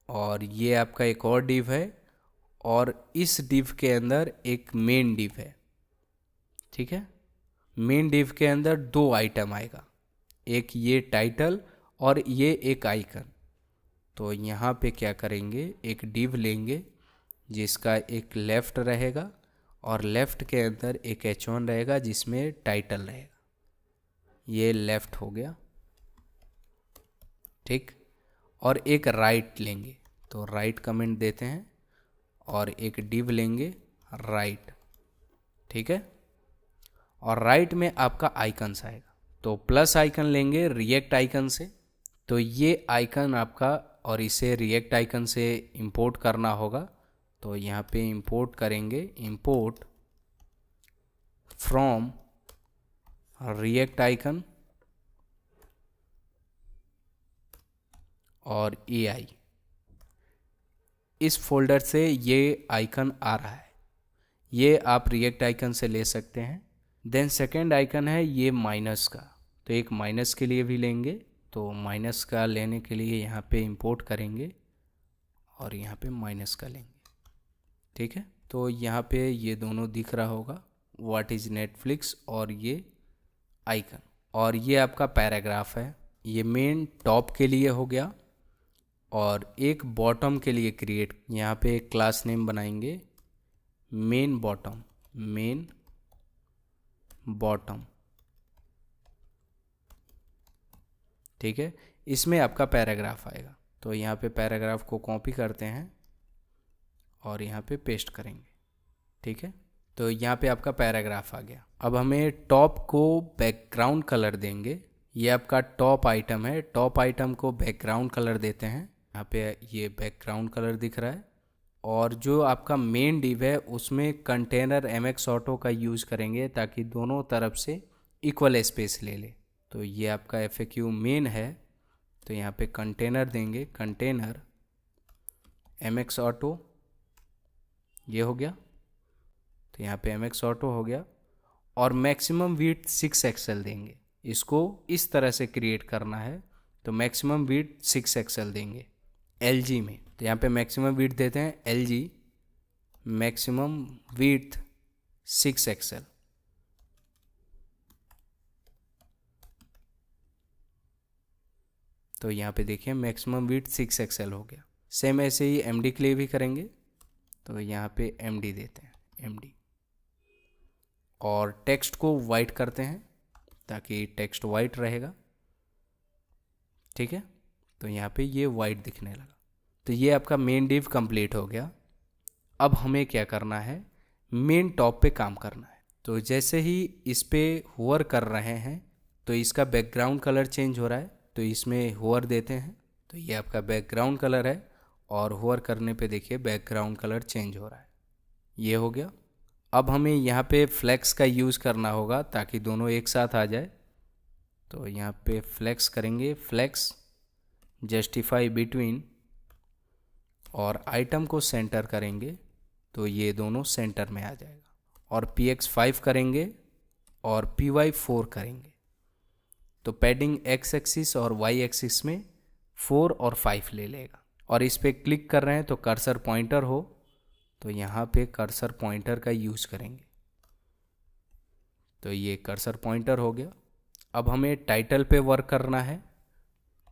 और ये आपका एक और डिव है और इस डिव के अंदर एक मेन डिव है। ठीक है, मेन डिव के अंदर दो आइटम आएगा, एक ये टाइटल और ये एक आइकन। तो यहाँ पे क्या करेंगे, एक डिव लेंगे जिसका एक लेफ़्ट रहेगा और लेफ़्ट के अंदर एक H1 रहेगा जिसमें टाइटल रहेगा। ये लेफ़्ट हो गया, ठीक। और एक राइट लेंगे, तो राइट कमेंट देते हैं और एक डिव लेंगे राइट, ठीक है। और राइट में आपका आइकन्स आएगा, तो प्लस आइकन लेंगे रिएक्ट आइकन से। तो ये आइकन आपका, और इसे रिएक्ट आइकन से इंपोर्ट करना होगा। तो यहाँ पे इंपोर्ट करेंगे, इंपोर्ट फ्रॉम रिएक्ट आइकन और AI, इस फोल्डर से ये आइकन आ रहा है, ये आप रिएक्ट आइकन से ले सकते हैं। देन सेकेंड आइकन है ये माइनस का, तो एक माइनस के लिए भी लेंगे। तो माइनस का लेने के लिए यहाँ पे इंपोर्ट करेंगे और यहाँ पे माइनस का लेंगे, ठीक है। तो यहाँ पे ये दोनों दिख रहा होगा, व्हाट इज़ नेटफ्लिक्स और ये आइकन। और ये आपका पैराग्राफ है, ये मेन टॉप के लिए हो गया और एक बॉटम के लिए क्रिएट, यहाँ पे एक क्लास नेम बनाएंगे मेन बॉटम, मेन बॉटम, ठीक है। इसमें आपका पैराग्राफ आएगा। तो यहाँ पे पैराग्राफ को कॉपी करते हैं और यहाँ पे पेस्ट करेंगे, ठीक है। तो यहाँ पे आपका पैराग्राफ आ गया। अब हमें टॉप को बैकग्राउंड कलर देंगे, ये आपका टॉप आइटम है, टॉप आइटम को बैकग्राउंड कलर देते हैं। यहाँ पे ये बैकग्राउंड कलर दिख रहा है। और जो आपका मेन डिव है उसमें कंटेनर MX ऑटो का यूज़ करेंगे ताकि दोनों तरफ से इक्वल स्पेस ले ले। तो ये आपका FAQ मेन है, तो यहाँ पे कंटेनर देंगे, कंटेनर MX ऑटो, ये हो गया। तो यहाँ पे MX ऑटो हो गया और मैक्सिमम विड्थ 6 एक्सएल देंगे। इसको इस तरह से क्रिएट करना है, तो मैक्सिमम विड्थ 6 एक्सएल देंगे LG में। तो यहाँ पे मैक्सिमम विड्थ देते हैं LG, मैक्सिमम विड्थ 6 एक्सएल। तो यहाँ पे देखिए मैक्सिमम विड्थ 6 एक्सएल हो गया। सेम ऐसे ही MD के लिए भी करेंगे। तो यहाँ पे MD देते हैं, MD, और टेक्स्ट को वाइट करते हैं ताकि टेक्स्ट वाइट रहेगा, ठीक है। तो यहाँ पे ये वाइट दिखने लगा। तो ये आपका मेन डिव कंप्लीट हो गया। अब हमें क्या करना है, मेन टॉप पे काम करना है। तो जैसे ही इस पे होवर कर रहे हैं तो इसका बैकग्राउंड कलर चेंज हो रहा है, तो इसमें होवर देते हैं। तो ये आपका बैकग्राउंड कलर है और होवर करने पे देखिए बैकग्राउंड कलर चेंज हो रहा है, ये हो गया। अब हमें यहाँ पे फ्लैक्स का यूज़ करना होगा ताकि दोनों एक साथ आ जाए। तो यहाँ पे फ्लैक्स करेंगे, फ्लैक्स जस्टिफाई बिटवीन, और आइटम को सेंटर करेंगे तो ये दोनों सेंटर में आ जाएगा। और PX 5 करेंगे और PY 4 करेंगे। तो पैडिंग X एक्सिस और Y एक्सिस में 4 और 5 ले लेगा। और इस पर क्लिक कर रहे हैं तो कर्सर पॉइंटर हो, तो यहाँ पे कर्सर पॉइंटर का यूज़ करेंगे। तो ये कर्सर पॉइंटर हो गया। अब हमें टाइटल पे वर्क करना है।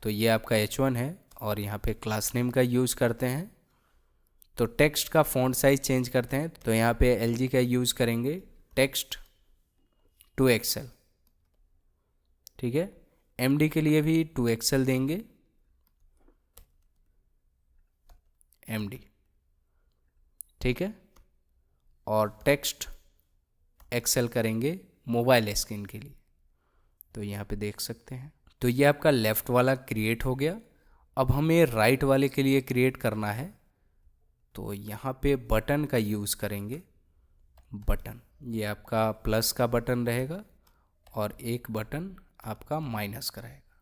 तो ये आपका H1 है और यहाँ पे क्लास नेम का यूज़ करते हैं। तो टेक्स्ट का फ़ॉन्ट साइज चेंज करते हैं, तो यहाँ पे LG का यूज़ करेंगे टेक्स्ट टू एक्सेल, ठीक है। MD के लिए भी टू एक्सेल देंगे, MD, ठीक है। और टेक्स्ट एक्सेल करेंगे मोबाइल स्क्रीन के लिए, तो यहाँ पे देख सकते हैं। तो ये आपका लेफ़्ट वाला क्रिएट हो गया। अब हमें राइट वाले के लिए क्रिएट करना है, तो यहाँ पे बटन का यूज़ करेंगे। बटन, ये आपका प्लस का बटन रहेगा और एक बटन आपका माइनस का रहेगा।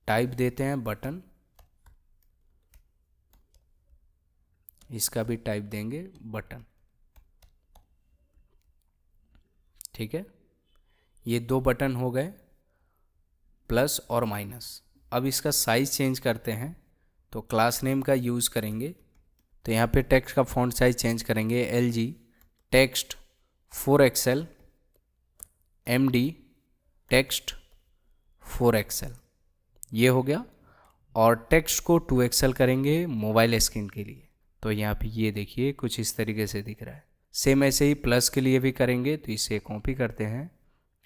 टाइप देते हैं बटन, इसका भी टाइप देंगे बटन, ठीक है। ये दो बटन हो गए, प्लस और माइनस। अब इसका साइज़ चेंज करते हैं, तो क्लास नेम का यूज़ करेंगे। तो यहाँ पे टेक्स्ट का फॉन्ट साइज चेंज करेंगे, LG text 4XL MD text 4XL, ये हो गया। और टेक्स्ट को 2XL करेंगे मोबाइल स्क्रीन के लिए, तो यहाँ पे ये देखिए कुछ इस तरीके से दिख रहा है। सेम ऐसे ही प्लस के लिए भी करेंगे, तो इसे कॉपी करते हैं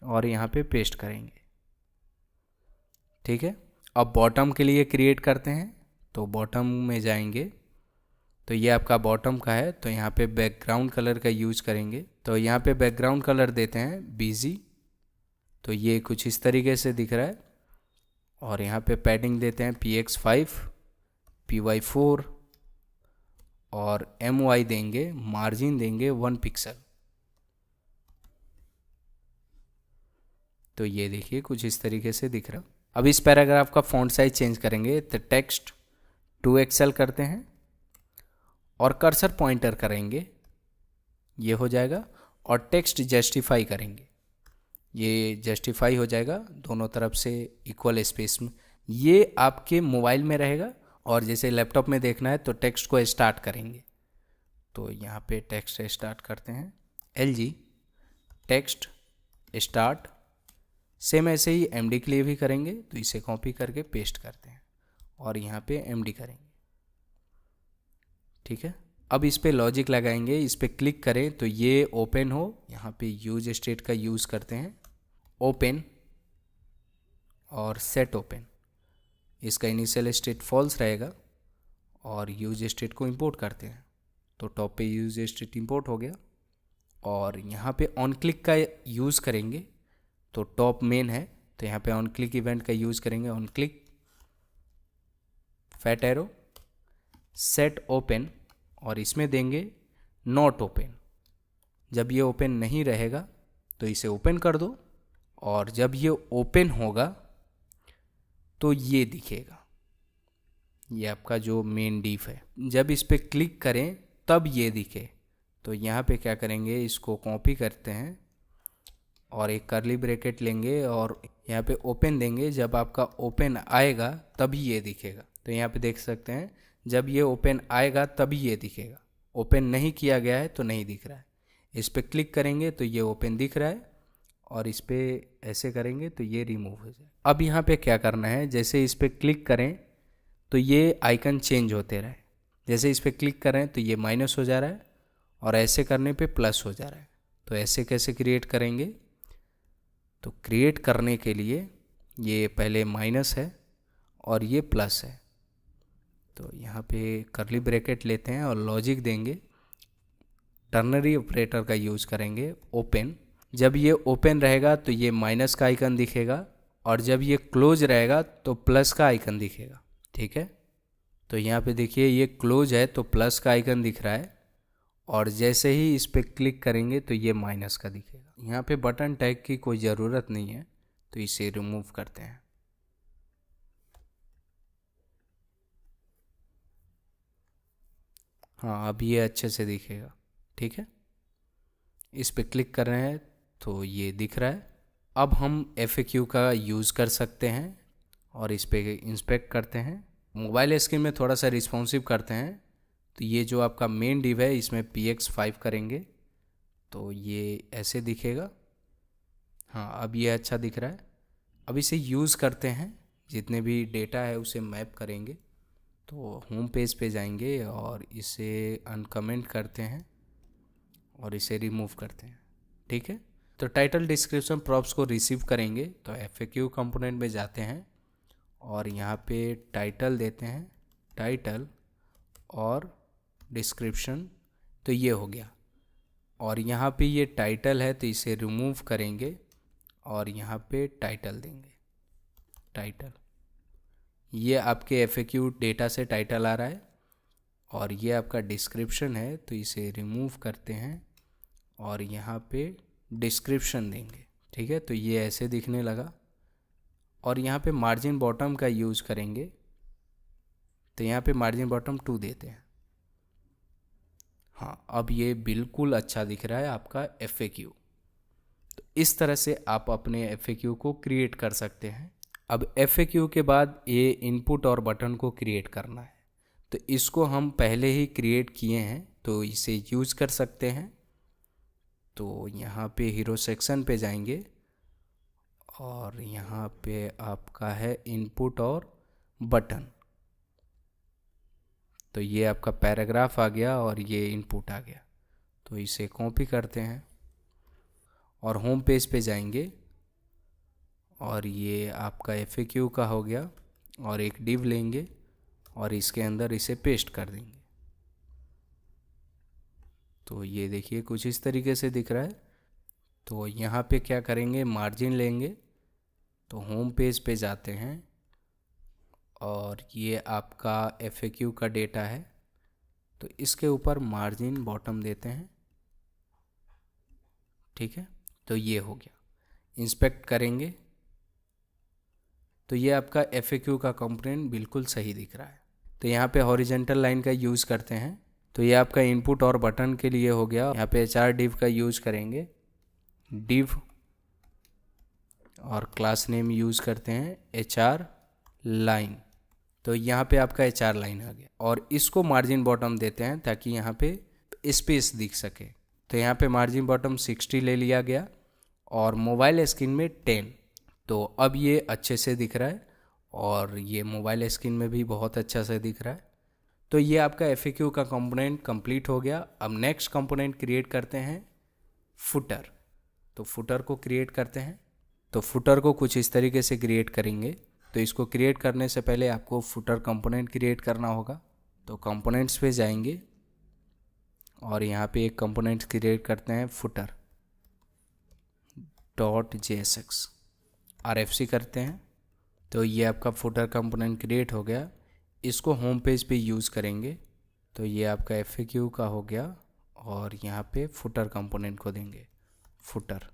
और यहाँ पे पेस्ट करेंगे, ठीक है। अब बॉटम के लिए क्रिएट करते हैं, तो बॉटम में जाएंगे, तो ये आपका बॉटम का है। तो यहाँ पे बैकग्राउंड कलर का यूज़ करेंगे, तो यहाँ पे बैकग्राउंड कलर देते हैं BG, तो ये कुछ इस तरीके से दिख रहा है। और यहाँ पे पैडिंग देते हैं PX5 PY4 और MY देंगे, मार्जिन देंगे 1 पिक्सल। तो ये देखिए कुछ इस तरीके से दिख रहा। अब इस पैराग्राफ का फॉन्ट साइज चेंज करेंगे, तो टेक्स्ट 2XL करते हैं और कर्सर पॉइंटर करेंगे, ये हो जाएगा। और टेक्स्ट जस्टिफाई करेंगे, ये जस्टिफाई हो जाएगा दोनों तरफ से इक्वल स्पेस में। ये आपके मोबाइल में रहेगा, और जैसे लैपटॉप में देखना है तो टेक्स्ट को स्टार्ट करेंगे। तो यहाँ पे टेक्स्ट स्टार्ट करते हैं, LG टेक्स्ट स्टार्ट। सेम ऐसे ही MD के लिए भी करेंगे, तो इसे कॉपी करके पेस्ट करते हैं और यहाँ पे MD करेंगे, ठीक है। अब इस पे लॉजिक लगाएंगे, इस पे क्लिक करें तो ये ओपन हो। यहाँ पे यूज स्टेट का यूज़ करते हैं, ओपन और सेट ओपन। इसका इनिशियल स्टेट फॉल्स रहेगा और यूज स्टेट को इंपोर्ट करते हैं, तो टॉप पे यूज स्टेट इंपोर्ट हो गया। और यहाँ पे ऑन क्लिक का यूज़ करेंगे, तो टॉप मेन है, तो यहाँ पे ऑन क्लिक इवेंट का यूज़ करेंगे। On click fat arrow set open, और इसमें देंगे नॉट ओपन। जब ये ओपन नहीं रहेगा तो इसे ओपन कर दो, और जब ये ओपन होगा तो ये दिखेगा, ये आपका जो मेन डिफ है। जब इस पर क्लिक करें तब ये दिखे, तो यहाँ पे क्या करेंगे, इसको कॉपी करते हैं और एक कर्ली ब्रैकेट लेंगे और यहाँ पे ओपन देंगे। जब आपका ओपन आएगा तभी ये दिखेगा, तो यहाँ पे देख सकते हैं जब ये ओपन आएगा तभी ये दिखेगा। ओपन नहीं किया गया है तो नहीं दिख रहा है। इस पर क्लिक करेंगे तो ये ओपन दिख रहा है, और इस पर ऐसे करेंगे तो ये रिमूव हो जाए। अब यहाँ पे क्या करना है, जैसे इस पर क्लिक करें तो ये आइकन चेंज होते रहे। जैसे इस पर क्लिक करें तो ये माइनस हो जा रहा है, और ऐसे करने पे प्लस हो जा रहा है। तो ऐसे कैसे क्रिएट करेंगे, तो क्रिएट करने के लिए ये पहले माइनस है और ये प्लस है, तो यहाँ पे कर्ली ब्रैकेट लेते हैं और लॉजिक देंगे, टर्नरी ऑपरेटर का यूज़ करेंगे, ओपन। जब ये ओपन रहेगा तो ये माइनस का आइकन दिखेगा, और जब ये क्लोज रहेगा तो प्लस का आइकन दिखेगा, ठीक है। तो यहाँ पे देखिए ये क्लोज है तो प्लस का आइकन दिख रहा है, और जैसे ही इस पर क्लिक करेंगे तो ये माइनस का दिखेगा। यहाँ पे बटन टैग की कोई ज़रूरत नहीं है, तो इसे रिमूव करते हैं। हाँ, अब ये अच्छे से दिखेगा, ठीक है। इस पर क्लिक कर रहे हैं तो ये दिख रहा है। अब हम FAQ का यूज़ कर सकते हैं और इस पर इंस्पेक्ट करते हैं। मोबाइल स्क्रीन में थोड़ा सा रिस्पॉन्सिव करते हैं, तो ये जो आपका मेन डिव है इसमें PX5 करेंगे तो ये ऐसे दिखेगा। हाँ, अब ये अच्छा दिख रहा है। अब इसे यूज़ करते हैं जितने भी डेटा है उसे मैप करेंगे। तो होम पेज पे जाएंगे और इसे अनकमेंट करते हैं और इसे रिमूव करते हैं। ठीक है, तो टाइटल डिस्क्रिप्शन प्रॉप्स को रिसीव करेंगे तो FAQ कंपोनेंट में जाते हैं और यहाँ पे टाइटल देते हैं, टाइटल और डिस्क्रिप्शन। तो ये हो गया, और यहाँ पे ये टाइटल है तो इसे रिमूव करेंगे और यहाँ पे टाइटल देंगे, टाइटल। ये आपके FAQ डेटा से टाइटल आ रहा है, और ये आपका डिस्क्रिप्शन है तो इसे रिमूव करते हैं और यहाँ पे डिस्क्रिप्शन देंगे। ठीक है, तो ये ऐसे दिखने लगा, और यहाँ पे मार्जिन बॉटम का यूज़ करेंगे तो यहाँ पे मार्जिन बॉटम 2 देते हैं। हाँ, अब ये बिल्कुल अच्छा दिख रहा है आपका FAQ। तो इस तरह से आप अपने FAQ को क्रिएट कर सकते हैं। अब FAQ के बाद ये इनपुट और बटन को क्रिएट करना है, तो इसको हम पहले ही क्रिएट किए हैं तो इसे यूज़ कर सकते हैं। तो यहाँ पे हीरो सेक्शन पे जाएंगे और यहाँ पे आपका है इनपुट और बटन। तो ये आपका पैराग्राफ आ गया और ये इनपुट आ गया। तो इसे कॉपी करते हैं और होम पेज पे जाएंगे और ये आपका FAQ का हो गया, और एक डिव लेंगे और इसके अंदर इसे पेस्ट कर देंगे। तो ये देखिए कुछ इस तरीके से दिख रहा है। तो यहाँ पे क्या करेंगे, मार्जिन लेंगे, तो होम पेज पे जाते हैं और ये आपका FAQ का डेटा है तो इसके ऊपर मार्जिन बॉटम देते हैं। ठीक है, तो ये हो गया। इंस्पेक्ट करेंगे तो ये आपका FAQ का कंपोनेंट बिल्कुल सही दिख रहा है। तो यहाँ पे हॉरिजेंटल लाइन का यूज़ करते हैं, तो ये आपका इनपुट और बटन के लिए हो गया। यहाँ पे HR div का यूज़ करेंगे, div और क्लास नेम यूज़ करते हैं HR लाइन। तो यहाँ पे आपका HR लाइन आ गया, और इसको मार्जिन बॉटम देते हैं ताकि यहाँ पे स्पेस दिख सके। तो यहाँ पे मार्जिन बॉटम 60 ले लिया गया और मोबाइल स्क्रीन में 10। तो अब ये अच्छे से दिख रहा है और ये मोबाइल स्क्रीन में भी बहुत अच्छा से दिख रहा है। तो ये आपका FAQ का कंपोनेंट कंप्लीट हो गया। अब नेक्स्ट कंपोनेंट क्रिएट करते हैं फुटर। तो फुटर को क्रिएट करते हैं, तो फुटर को कुछ इस तरीके से क्रिएट करेंगे। तो इसको क्रिएट करने से पहले आपको फुटर कंपोनेंट क्रिएट करना होगा। तो कंपोनेंट्स पे जाएंगे और यहाँ पे एक कंपोनेंट क्रिएट करते हैं फुटर .jsx, RFC करते हैं। तो ये आपका फुटर कंपोनेंट क्रिएट हो गया। इसको होम पेज पे यूज़ करेंगे। तो ये आपका FAQ का हो गया और यहाँ पे फुटर कंपोनेंट को देंगे फुटर।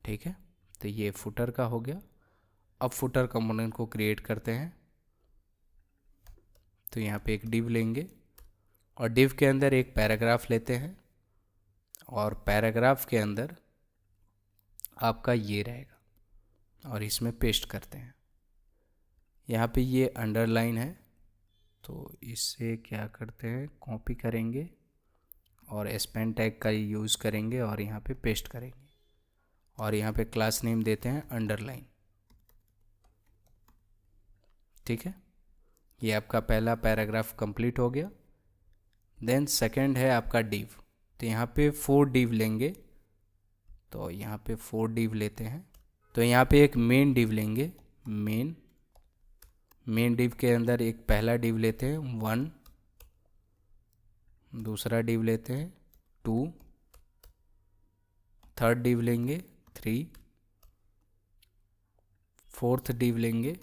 ठीक है, तो ये फुटर का हो गया। अब फुटर कंपोनेंट को क्रिएट करते हैं। तो यहाँ पे एक डिव लेंगे और डिव के अंदर एक पैराग्राफ लेते हैं, और पैराग्राफ के अंदर आपका ये रहेगा और इसमें पेस्ट करते हैं। यहाँ पे ये अंडरलाइन है तो इससे क्या करते हैं, कॉपी करेंगे और स्पेन टैग का यूज़ करेंगे और यहाँ पे पेस्ट करेंगे, और यहाँ पे क्लास नेम देते हैं अंडरलाइन। ठीक है, ये आपका पहला पैराग्राफ कंप्लीट हो गया। देन सेकंड है आपका डिव। तो यहाँ पे 4 डिव लेंगे। तो यहाँ पे 4 डिव लेते हैं। तो यहाँ पे एक मेन डिव लेंगे, मेन डिव के अंदर एक पहला डिव लेते हैं 1, दूसरा डिव लेते हैं 2, थर्ड डिव लेंगे 3, फोर्थ डिव लेंगे।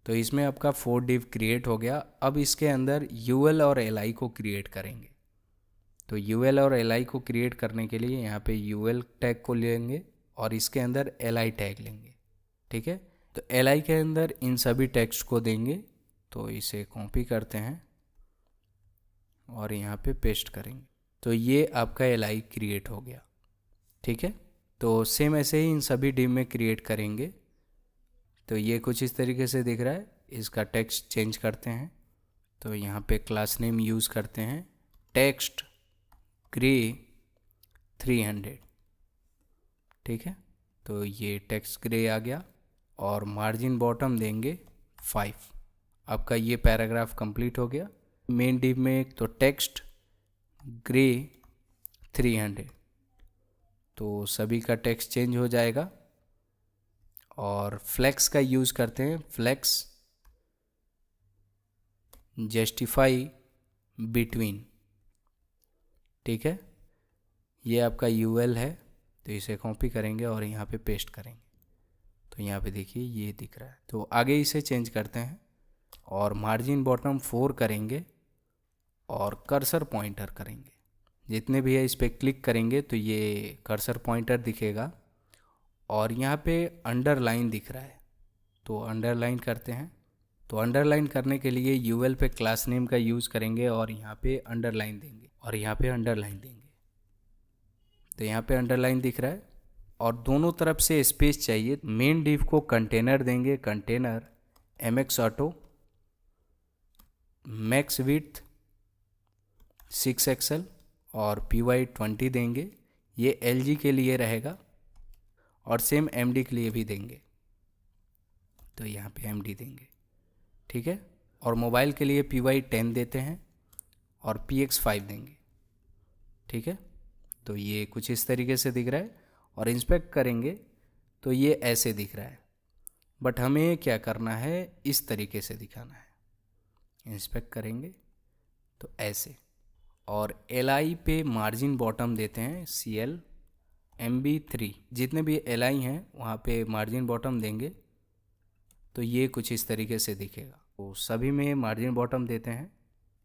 तो इसमें आपका 4 डिव क्रिएट हो गया। अब इसके अंदर UL और LI को क्रिएट करेंगे। तो UL और LI को क्रिएट करने के लिए यहाँ पे UL टैग को लेंगे और इसके अंदर LI टैग लेंगे। ठीक है, तो LI के अंदर इन सभी टेक्स्ट को देंगे। तो इसे कॉपी करते हैं और यहाँ पे पेस्ट करेंगे। तो ये आपका LI क्रिएट हो गया। ठीक है, तो सेम ऐसे ही इन सभी डिव में क्रिएट करेंगे। तो ये कुछ इस तरीके से दिख रहा है। इसका टेक्स्ट चेंज करते हैं। तो यहाँ पे क्लास नेम यूज़ करते हैं टेक्स्ट ग्रे 300। ठीक है, तो ये टेक्स्ट ग्रे आ गया और मार्जिन बॉटम देंगे 5। आपका ये पैराग्राफ कंप्लीट हो गया। मेन डिव में तो टेक्स्ट ग्रे 300, तो सभी का टेक्स्ट चेंज हो जाएगा। और फ्लेक्स का यूज़ करते हैं, फ्लेक्स जस्टिफाई बिटवीन। ठीक है, ये आपका यूएल है, तो इसे कॉपी करेंगे और यहाँ पे पेस्ट करेंगे। तो यहाँ पे देखिए ये दिख रहा है। तो आगे इसे चेंज करते हैं और मार्जिन बॉटम 4 करेंगे और कर्सर पॉइंटर करेंगे। जितने भी है इस पर क्लिक करेंगे तो ये कर्सर पॉइंटर दिखेगा और यहाँ पे अंडरलाइन दिख रहा है, तो अंडरलाइन करते हैं। तो अंडरलाइन करने के लिए यूएल पे क्लास नेम का यूज़ करेंगे और यहाँ पे अंडरलाइन देंगे और यहाँ पे अंडरलाइन देंगे। तो यहाँ पे अंडरलाइन दिख रहा है और दोनों तरफ से स्पेस चाहिए। मेन डिव को कंटेनर देंगे, container mx auto, max width 6xl और py 20 देंगे। ये LG के लिए रहेगा और सेम MD के लिए भी देंगे, तो यहाँ पे MD देंगे। ठीक है, और मोबाइल के लिए py 10 देते हैं और px 5 देंगे। ठीक है, तो ये कुछ इस तरीके से दिख रहा है और इंस्पेक्ट करेंगे तो ये ऐसे दिख रहा है, बट हमें क्या करना है, इस तरीके से दिखाना है। इंस्पेक्ट करेंगे तो ऐसे, और LI पे मार्जिन बॉटम देते हैं CL MB3। जितने भी LI हैं वहाँ पे मार्जिन बॉटम देंगे तो ये कुछ इस तरीके से दिखेगा। तो सभी में मार्जिन बॉटम देते हैं,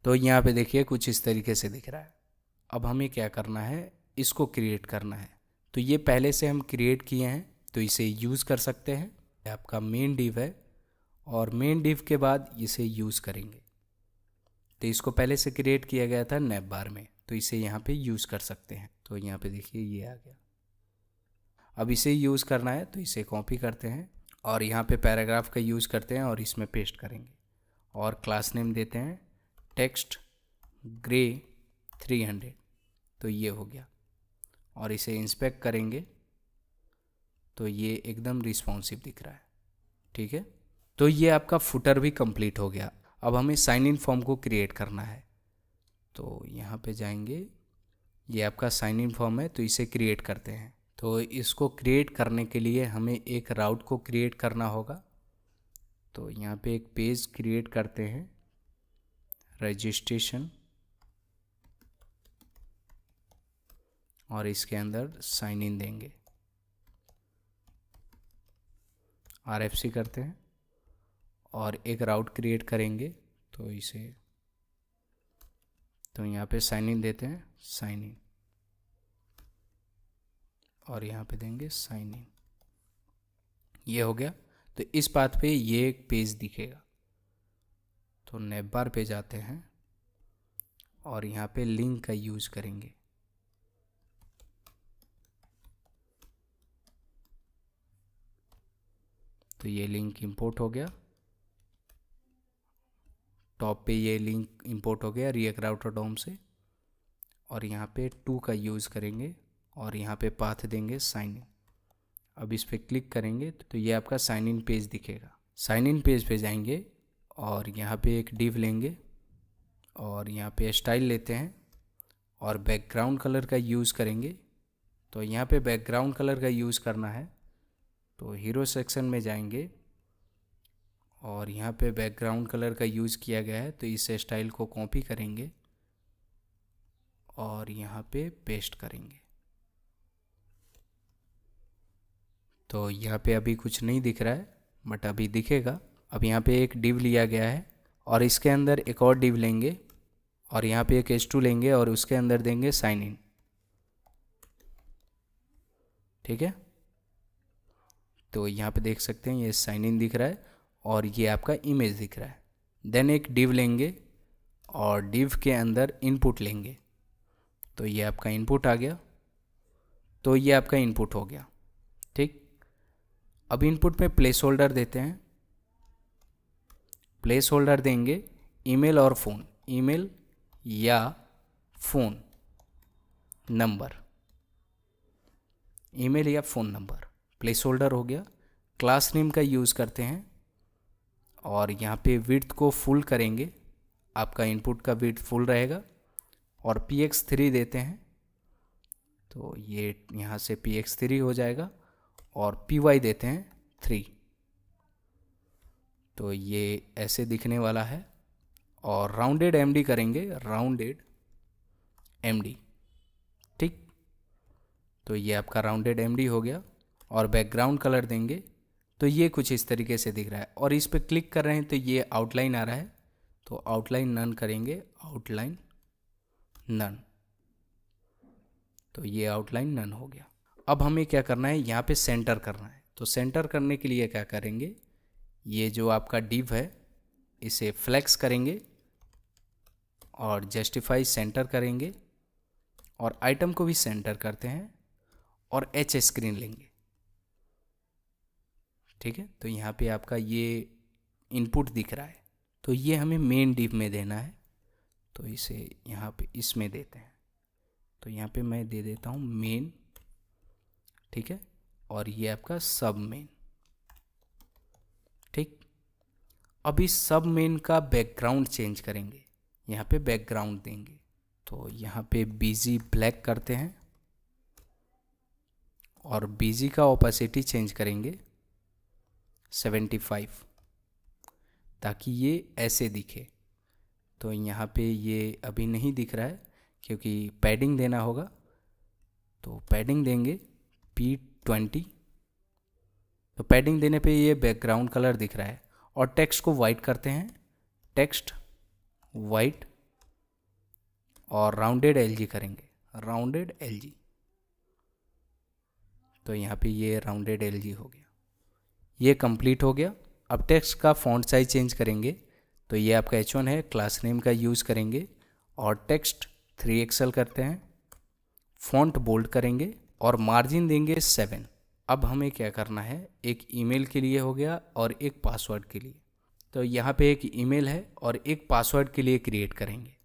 तो यहाँ पे देखिए कुछ इस तरीके से दिख रहा है। अब हमें क्या करना है, इसको क्रिएट करना है। तो ये पहले से हम क्रिएट किए हैं तो इसे यूज़ कर सकते हैं। आपका मेन डिव है और मेन डिव के बाद इसे यूज़ करेंगे। तो इसको पहले से क्रिएट किया गया था नैप बार में, तो इसे यहाँ पे यूज़ कर सकते हैं। तो यहाँ पे देखिए ये आ गया। अब इसे यूज़ करना है तो इसे कॉपी करते हैं और यहाँ पे पैराग्राफ का यूज़ करते हैं और इसमें पेस्ट करेंगे और क्लास नेम देते हैं टेक्स्ट ग्रे 300। तो ये हो गया और इसे इंस्पेक्ट करेंगे तो ये एकदम रिस्पॉन्सिव दिख रहा है। ठीक है, तो ये आपका फुटर भी कंप्लीट हो गया। अब हमें साइन इन फॉर्म को क्रिएट करना है, तो यहाँ पे जाएंगे, ये आपका साइन इन फॉर्म है तो इसे क्रिएट करते हैं। तो इसको क्रिएट करने के लिए हमें एक राउट को क्रिएट करना होगा। तो यहाँ पे एक पेज क्रिएट करते हैं, रजिस्ट्रेशन, और इसके अंदर साइन इन देंगे, RFC करते हैं और एक राउट क्रिएट करेंगे। तो इसे, तो यहाँ पे साइन इन देते हैं, साइन इन, और यहाँ पे देंगे साइन इन। ये हो गया। तो इस बात पे ये एक पेज दिखेगा। तो नैप बार पे जाते हैं और यहाँ पे लिंक का यूज़ करेंगे। तो ये लिंक इंपोर्ट हो गया, टॉप पे ये लिंक इंपोर्ट हो गया रिएक्ट राउटर डॉम से, और यहाँ पे 2 का यूज़ करेंगे और यहाँ पे पाथ देंगे साइन इन। अब इस पर क्लिक करेंगे तो ये आपका साइन इन पेज दिखेगा। साइन इन पेज पे जाएंगे और यहाँ पे एक डिव लेंगे और यहाँ पे स्टाइल लेते हैं और बैकग्राउंड कलर का यूज़ करेंगे। तो यहाँ पे बैकग्राउंड कलर का यूज़ करना है तो हीरो सेक्शन में जाएंगे और यहाँ पे बैकग्राउंड कलर का यूज़ किया गया है, तो इस स्टाइल को कॉपी करेंगे और यहाँ पे पेस्ट करेंगे। तो यहाँ पे अभी कुछ नहीं दिख रहा है बट अभी दिखेगा। अब यहाँ पे एक डिव लिया गया है और इसके अंदर एक और डिव लेंगे और यहाँ पे एक H2 लेंगे और उसके अंदर देंगे साइन इन। ठीक है, तो यहाँ पे देख सकते हैं ये साइन इन दिख रहा है और ये आपका इमेज दिख रहा है। देन एक डिव लेंगे और डिव के अंदर इनपुट लेंगे, तो ये आपका इनपुट आ गया। तो ये आपका इनपुट हो गया। ठीक, अब इनपुट में प्लेस होल्डर देते हैं। प्लेस होल्डर देंगे ईमेल और फ़ोन, ईमेल या फ़ोन नंबर, ईमेल या फ़ोन नंबर प्लेस होल्डर हो गया। क्लास नेम का यूज़ करते हैं और यहाँ पे विड्थ को फुल करेंगे, आपका इनपुट का विड्थ फुल रहेगा। और px3 देते हैं, तो ये यहाँ से px3 हो जाएगा। और py देते हैं 3, तो ये ऐसे दिखने वाला है। और राउंडेड md करेंगे, राउंडेड md, ठीक। तो ये आपका राउंडेड md हो गया। और बैकग्राउंड कलर देंगे, तो ये कुछ इस तरीके से दिख रहा है। और इस पर क्लिक कर रहे हैं तो ये आउटलाइन आ रहा है, तो आउटलाइन नन करेंगे, आउटलाइन नन, तो ये आउटलाइन नन हो गया। अब हमें क्या करना है, यहाँ पे सेंटर करना है। तो सेंटर करने के लिए क्या करेंगे, ये जो आपका डिव है इसे फ्लेक्स करेंगे और जस्टिफाई सेंटर करेंगे। और आइटम को भी सेंटर करते हैं और एच स्क्रीन लेंगे, ठीक है। तो यहाँ पे आपका ये इनपुट दिख रहा है, तो ये हमें मेन डिव में देना है। तो इसे यहाँ पे इसमें देते हैं, तो यहाँ पे मैं दे देता हूँ मेन, ठीक है। और ये आपका सब मेन, ठीक। अब इस सब मेन का बैकग्राउंड चेंज करेंगे, यहाँ पे बैकग्राउंड देंगे। तो यहाँ पे बीजी ब्लैक करते हैं और बीजी का ओपेसिटी चेंज करेंगे 75, ताकि ये ऐसे दिखे। तो यहाँ पे ये अभी नहीं दिख रहा है क्योंकि पैडिंग देना होगा, तो पैडिंग देंगे P20। तो पैडिंग देने पे ये बैकग्राउंड कलर दिख रहा है। और टेक्स्ट को वाइट करते हैं, टेक्स्ट वाइट। और राउंडेड LG करेंगे, राउंडेड LG। तो यहाँ पे ये राउंडेड LG हो गया, ये कंप्लीट हो गया। अब टेक्स्ट का फॉन्ट साइज चेंज करेंगे, तो ये आपका H1 है, क्लास नेम का यूज़ करेंगे और टेक्स्ट 3XL करते हैं, फॉन्ट बोल्ड करेंगे और मार्जिन देंगे 7। अब हमें क्या करना है, एक ईमेल के लिए हो गया और एक पासवर्ड के लिए। तो यहाँ पे एक ईमेल है और एक पासवर्ड के लिए क्रिएट करेंगे।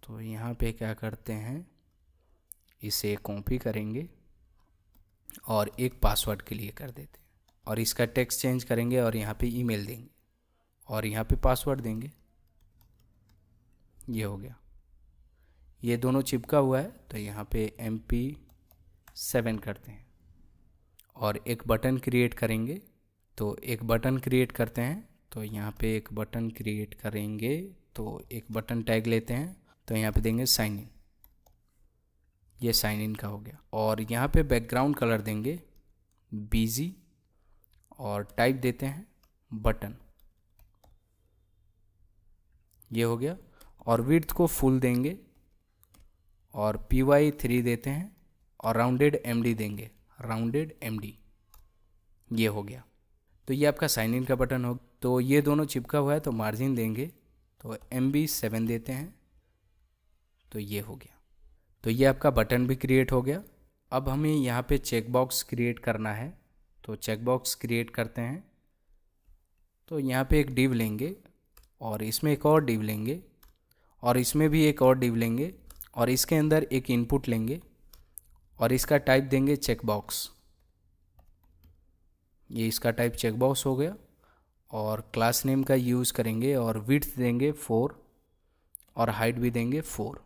तो यहाँ पे क्या करते हैं, इसे कॉपी करेंगे और एक पासवर्ड के लिए कर देते हैं। और इसका टेक्स्ट चेंज करेंगे और यहाँ पे ईमेल देंगे और यहाँ पे पासवर्ड देंगे। ये हो गया, ये दोनों चिपका हुआ है, तो यहाँ पे MP7 करते हैं और एक बटन क्रिएट करेंगे। तो एक बटन क्रिएट करते हैं, तो यहाँ पे एक बटन क्रिएट करेंगे, तो एक बटन टैग लेते हैं, तो यहाँ पे देंगे साइन इन, ये साइन इन का हो गया। और यहाँ पे बैकग्राउंड कलर देंगे बीजी और टाइप देते हैं बटन, ये हो गया। और विड्थ को फुल देंगे और PY3 देते हैं और राउंडेड MD देंगे, राउंडेड MD, ये हो गया। तो ये आपका साइन इन का बटन हो। तो ये दोनों चिपका हुआ है, तो मार्जिन देंगे, तो MB7 देते हैं, तो ये हो गया। तो ये आपका बटन भी क्रिएट हो गया। अब हमें यहाँ पे चेकबॉक्स क्रिएट करना है, तो चेकबॉक्स क्रिएट करते हैं। तो यहाँ पे एक डिव लेंगे और इसमें एक और डिव लेंगे और इसमें भी एक और डिव लेंगे और इसके अंदर एक इनपुट लेंगे और इसका टाइप देंगे चेकबॉक्स, ये इसका टाइप चेकबॉक्स हो गया। और क्लास नेम का यूज़ करेंगे और विड्थ देंगे 4 और हाइट भी देंगे 4।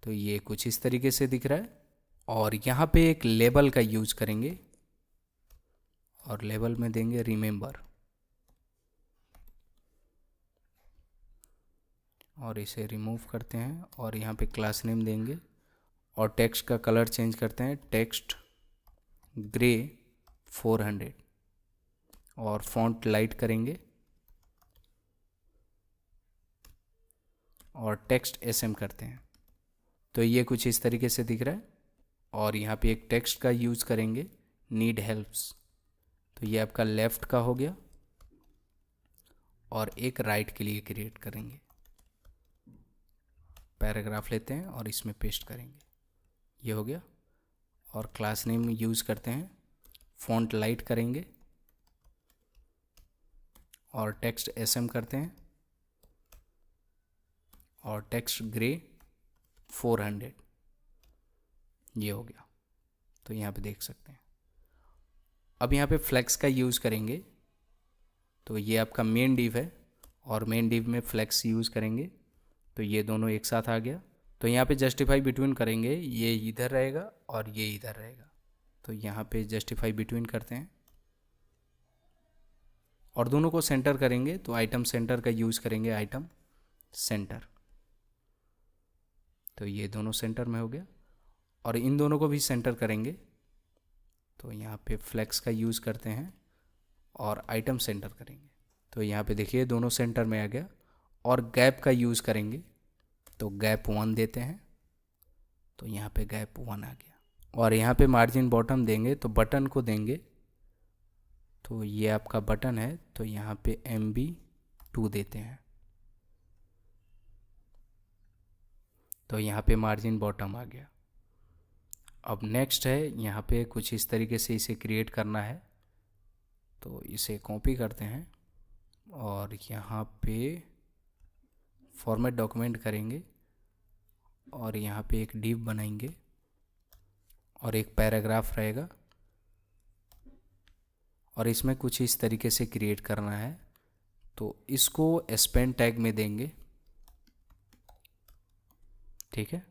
तो ये कुछ इस तरीके से दिख रहा है। और यहाँ पे एक लेबल का यूज़ करेंगे और लेबल में देंगे रिमेंबर और इसे रिमूव करते हैं और यहाँ पे क्लास नेम देंगे और टेक्स्ट का कलर चेंज करते हैं, टेक्स्ट ग्रे 400 और फॉन्ट लाइट करेंगे और टेक्स्ट SM करते हैं। तो ये कुछ इस तरीके से दिख रहा है। और यहाँ पे एक टेक्स्ट का यूज़ करेंगे, नीड हेल्प्स, तो ये आपका लेफ़्ट का हो गया। और एक राइट के लिए क्रिएट करेंगे, पैराग्राफ लेते हैं और इसमें पेस्ट करेंगे, ये हो गया। और क्लास नेम यूज़ करते हैं, फॉन्ट लाइट करेंगे और टेक्स्ट SM करते हैं और टेक्स्ट ग्रे 400, ये हो गया। तो यहाँ पे देख सकते हैं। अब यहाँ पे फ्लेक्स का यूज़ करेंगे, तो ये आपका मेन डिव है और मेन डिव में फ्लेक्स यूज़ करेंगे, तो ये दोनों एक साथ आ गया। तो यहाँ पे जस्टिफाई बिटवीन करेंगे, ये इधर रहेगा और ये इधर रहेगा, तो यहाँ पे जस्टिफाई बिटवीन करते हैं और दोनों को सेंटर करेंगे, तो आइटम सेंटर का यूज़ करेंगे, आइटम सेंटर, तो ये दोनों सेंटर में हो गया। और इन दोनों को भी सेंटर करेंगे, तो यहाँ पे फ्लेक्स का यूज़ करते हैं और आइटम सेंटर करेंगे, तो यहाँ पे देखिए दोनों सेंटर में आ गया। और गैप का यूज़ करेंगे, तो गैप 1 देते हैं, तो यहाँ पे गैप 1 आ गया। और यहाँ पे मार्जिन बॉटम देंगे, तो बटन को देंगे, तो ये आपका बटन है, तो यहाँ पे MB2 देते हैं, तो यहाँ पे मार्जिन बॉटम आ गया। अब नेक्स्ट है, यहाँ पे कुछ इस तरीके से इसे क्रिएट करना है, तो इसे कॉपी करते हैं और यहाँ पे फॉर्मेट डॉक्यूमेंट करेंगे और यहाँ पे एक डिव बनाएंगे और एक पैराग्राफ रहेगा और इसमें कुछ इस तरीके से क्रिएट करना है, तो इसको स्पेन टैग में देंगे, ठीक है।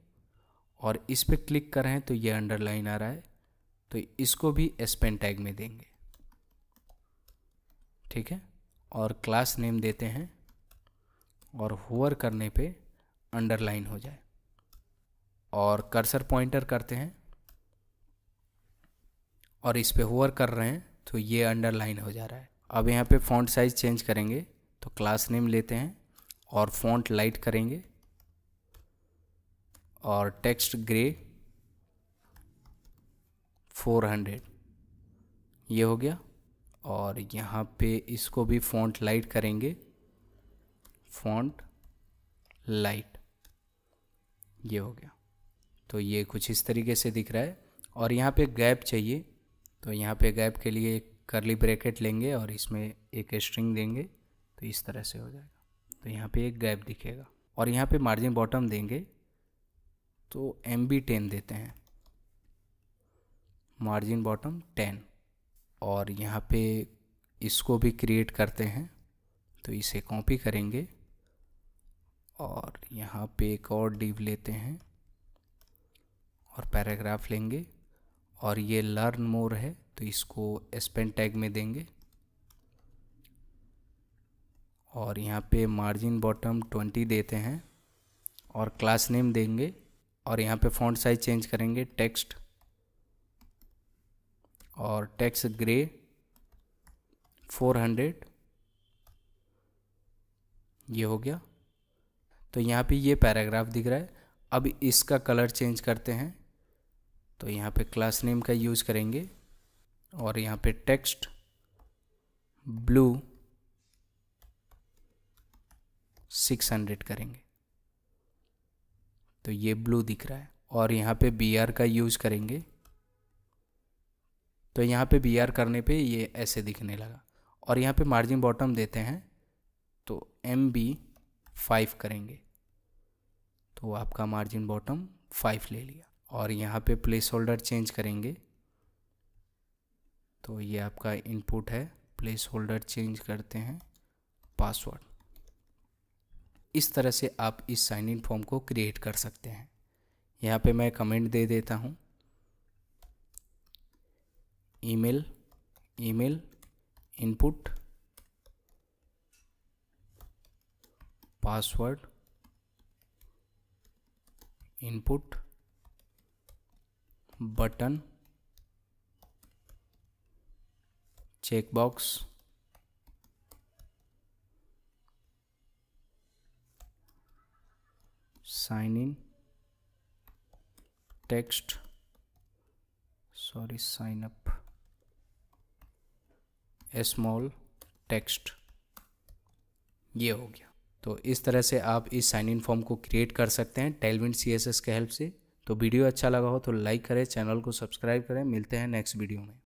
और इस पे क्लिक कर रहे हैं तो ये अंडरलाइन आ रहा है, तो इसको भी स्पेन टैग में देंगे, ठीक है। और क्लास नेम देते हैं और होवर करने पे अंडरलाइन हो जाए और कर्सर पॉइंटर करते हैं और इस पे होवर कर रहे हैं तो ये अंडरलाइन हो जा रहा है। अब यहाँ पे फ़ॉन्ट साइज़ चेंज करेंगे, तो क्लास नेम लेते हैं और फ़ॉन्ट लाइट करेंगे और टेक्स्ट ग्रे 400 ये हो गया। और यहाँ पे इसको भी फ़ॉन्ट लाइट करेंगे, फ़ॉन्ट लाइट ये हो गया, तो ये कुछ इस तरीके से दिख रहा है। और यहाँ पे गैप चाहिए, तो यहाँ पे गैप के लिए एक कर्ली ब्रैकेट लेंगे और इसमें एक स्ट्रिंग देंगे, तो इस तरह से हो जाएगा, तो यहाँ पे एक गैप दिखेगा। और यहाँ पे मार्जिन बॉटम देंगे, तो MB10 देते हैं, मार्जिन बॉटम 10। और यहाँ पे इसको भी क्रिएट करते हैं, तो इसे कॉपी करेंगे और यहाँ पे एक और डिव लेते हैं और पैराग्राफ लेंगे और ये लर्न मोर है, तो इसको स्पेन टैग में देंगे और यहाँ पे मार्जिन बॉटम 20 देते हैं और क्लास नेम देंगे और यहाँ पे फ़ॉन्ट साइज चेंज करेंगे, टेक्स्ट और टेक्स्ट ग्रे 400 ये हो गया। तो यहाँ पे ये पैराग्राफ दिख रहा है। अब इसका कलर चेंज करते हैं, तो यहाँ पे क्लास नेम का यूज़ करेंगे और यहाँ पे टेक्स्ट ब्लू 600 करेंगे, तो ये ब्लू दिख रहा है। और यहाँ पे BR का यूज़ करेंगे, तो यहाँ पे BR करने पे ये ऐसे दिखने लगा। और यहाँ पे मार्जिन बॉटम देते हैं, तो MB5 करेंगे, तो आपका मार्जिन बॉटम 5 ले लिया। और यहाँ पे प्लेस होल्डर चेंज करेंगे, तो ये आपका इनपुट है, प्लेस होल्डर चेंज करते हैं पासवर्ड। इस तरह से आप इस साइन इन फॉर्म को क्रिएट कर सकते हैं। यहाँ पे मैं कमेंट दे देता हूँ, email input password input button checkbox sign in text sign up small text ये हो गया। तो इस तरह से आप इस साइन इन फॉर्म को क्रिएट कर सकते हैं टेलविंड CSS के हेल्प से। तो वीडियो अच्छा लगा हो तो लाइक करें, चैनल को सब्सक्राइब करें। मिलते हैं नेक्स्ट वीडियो में।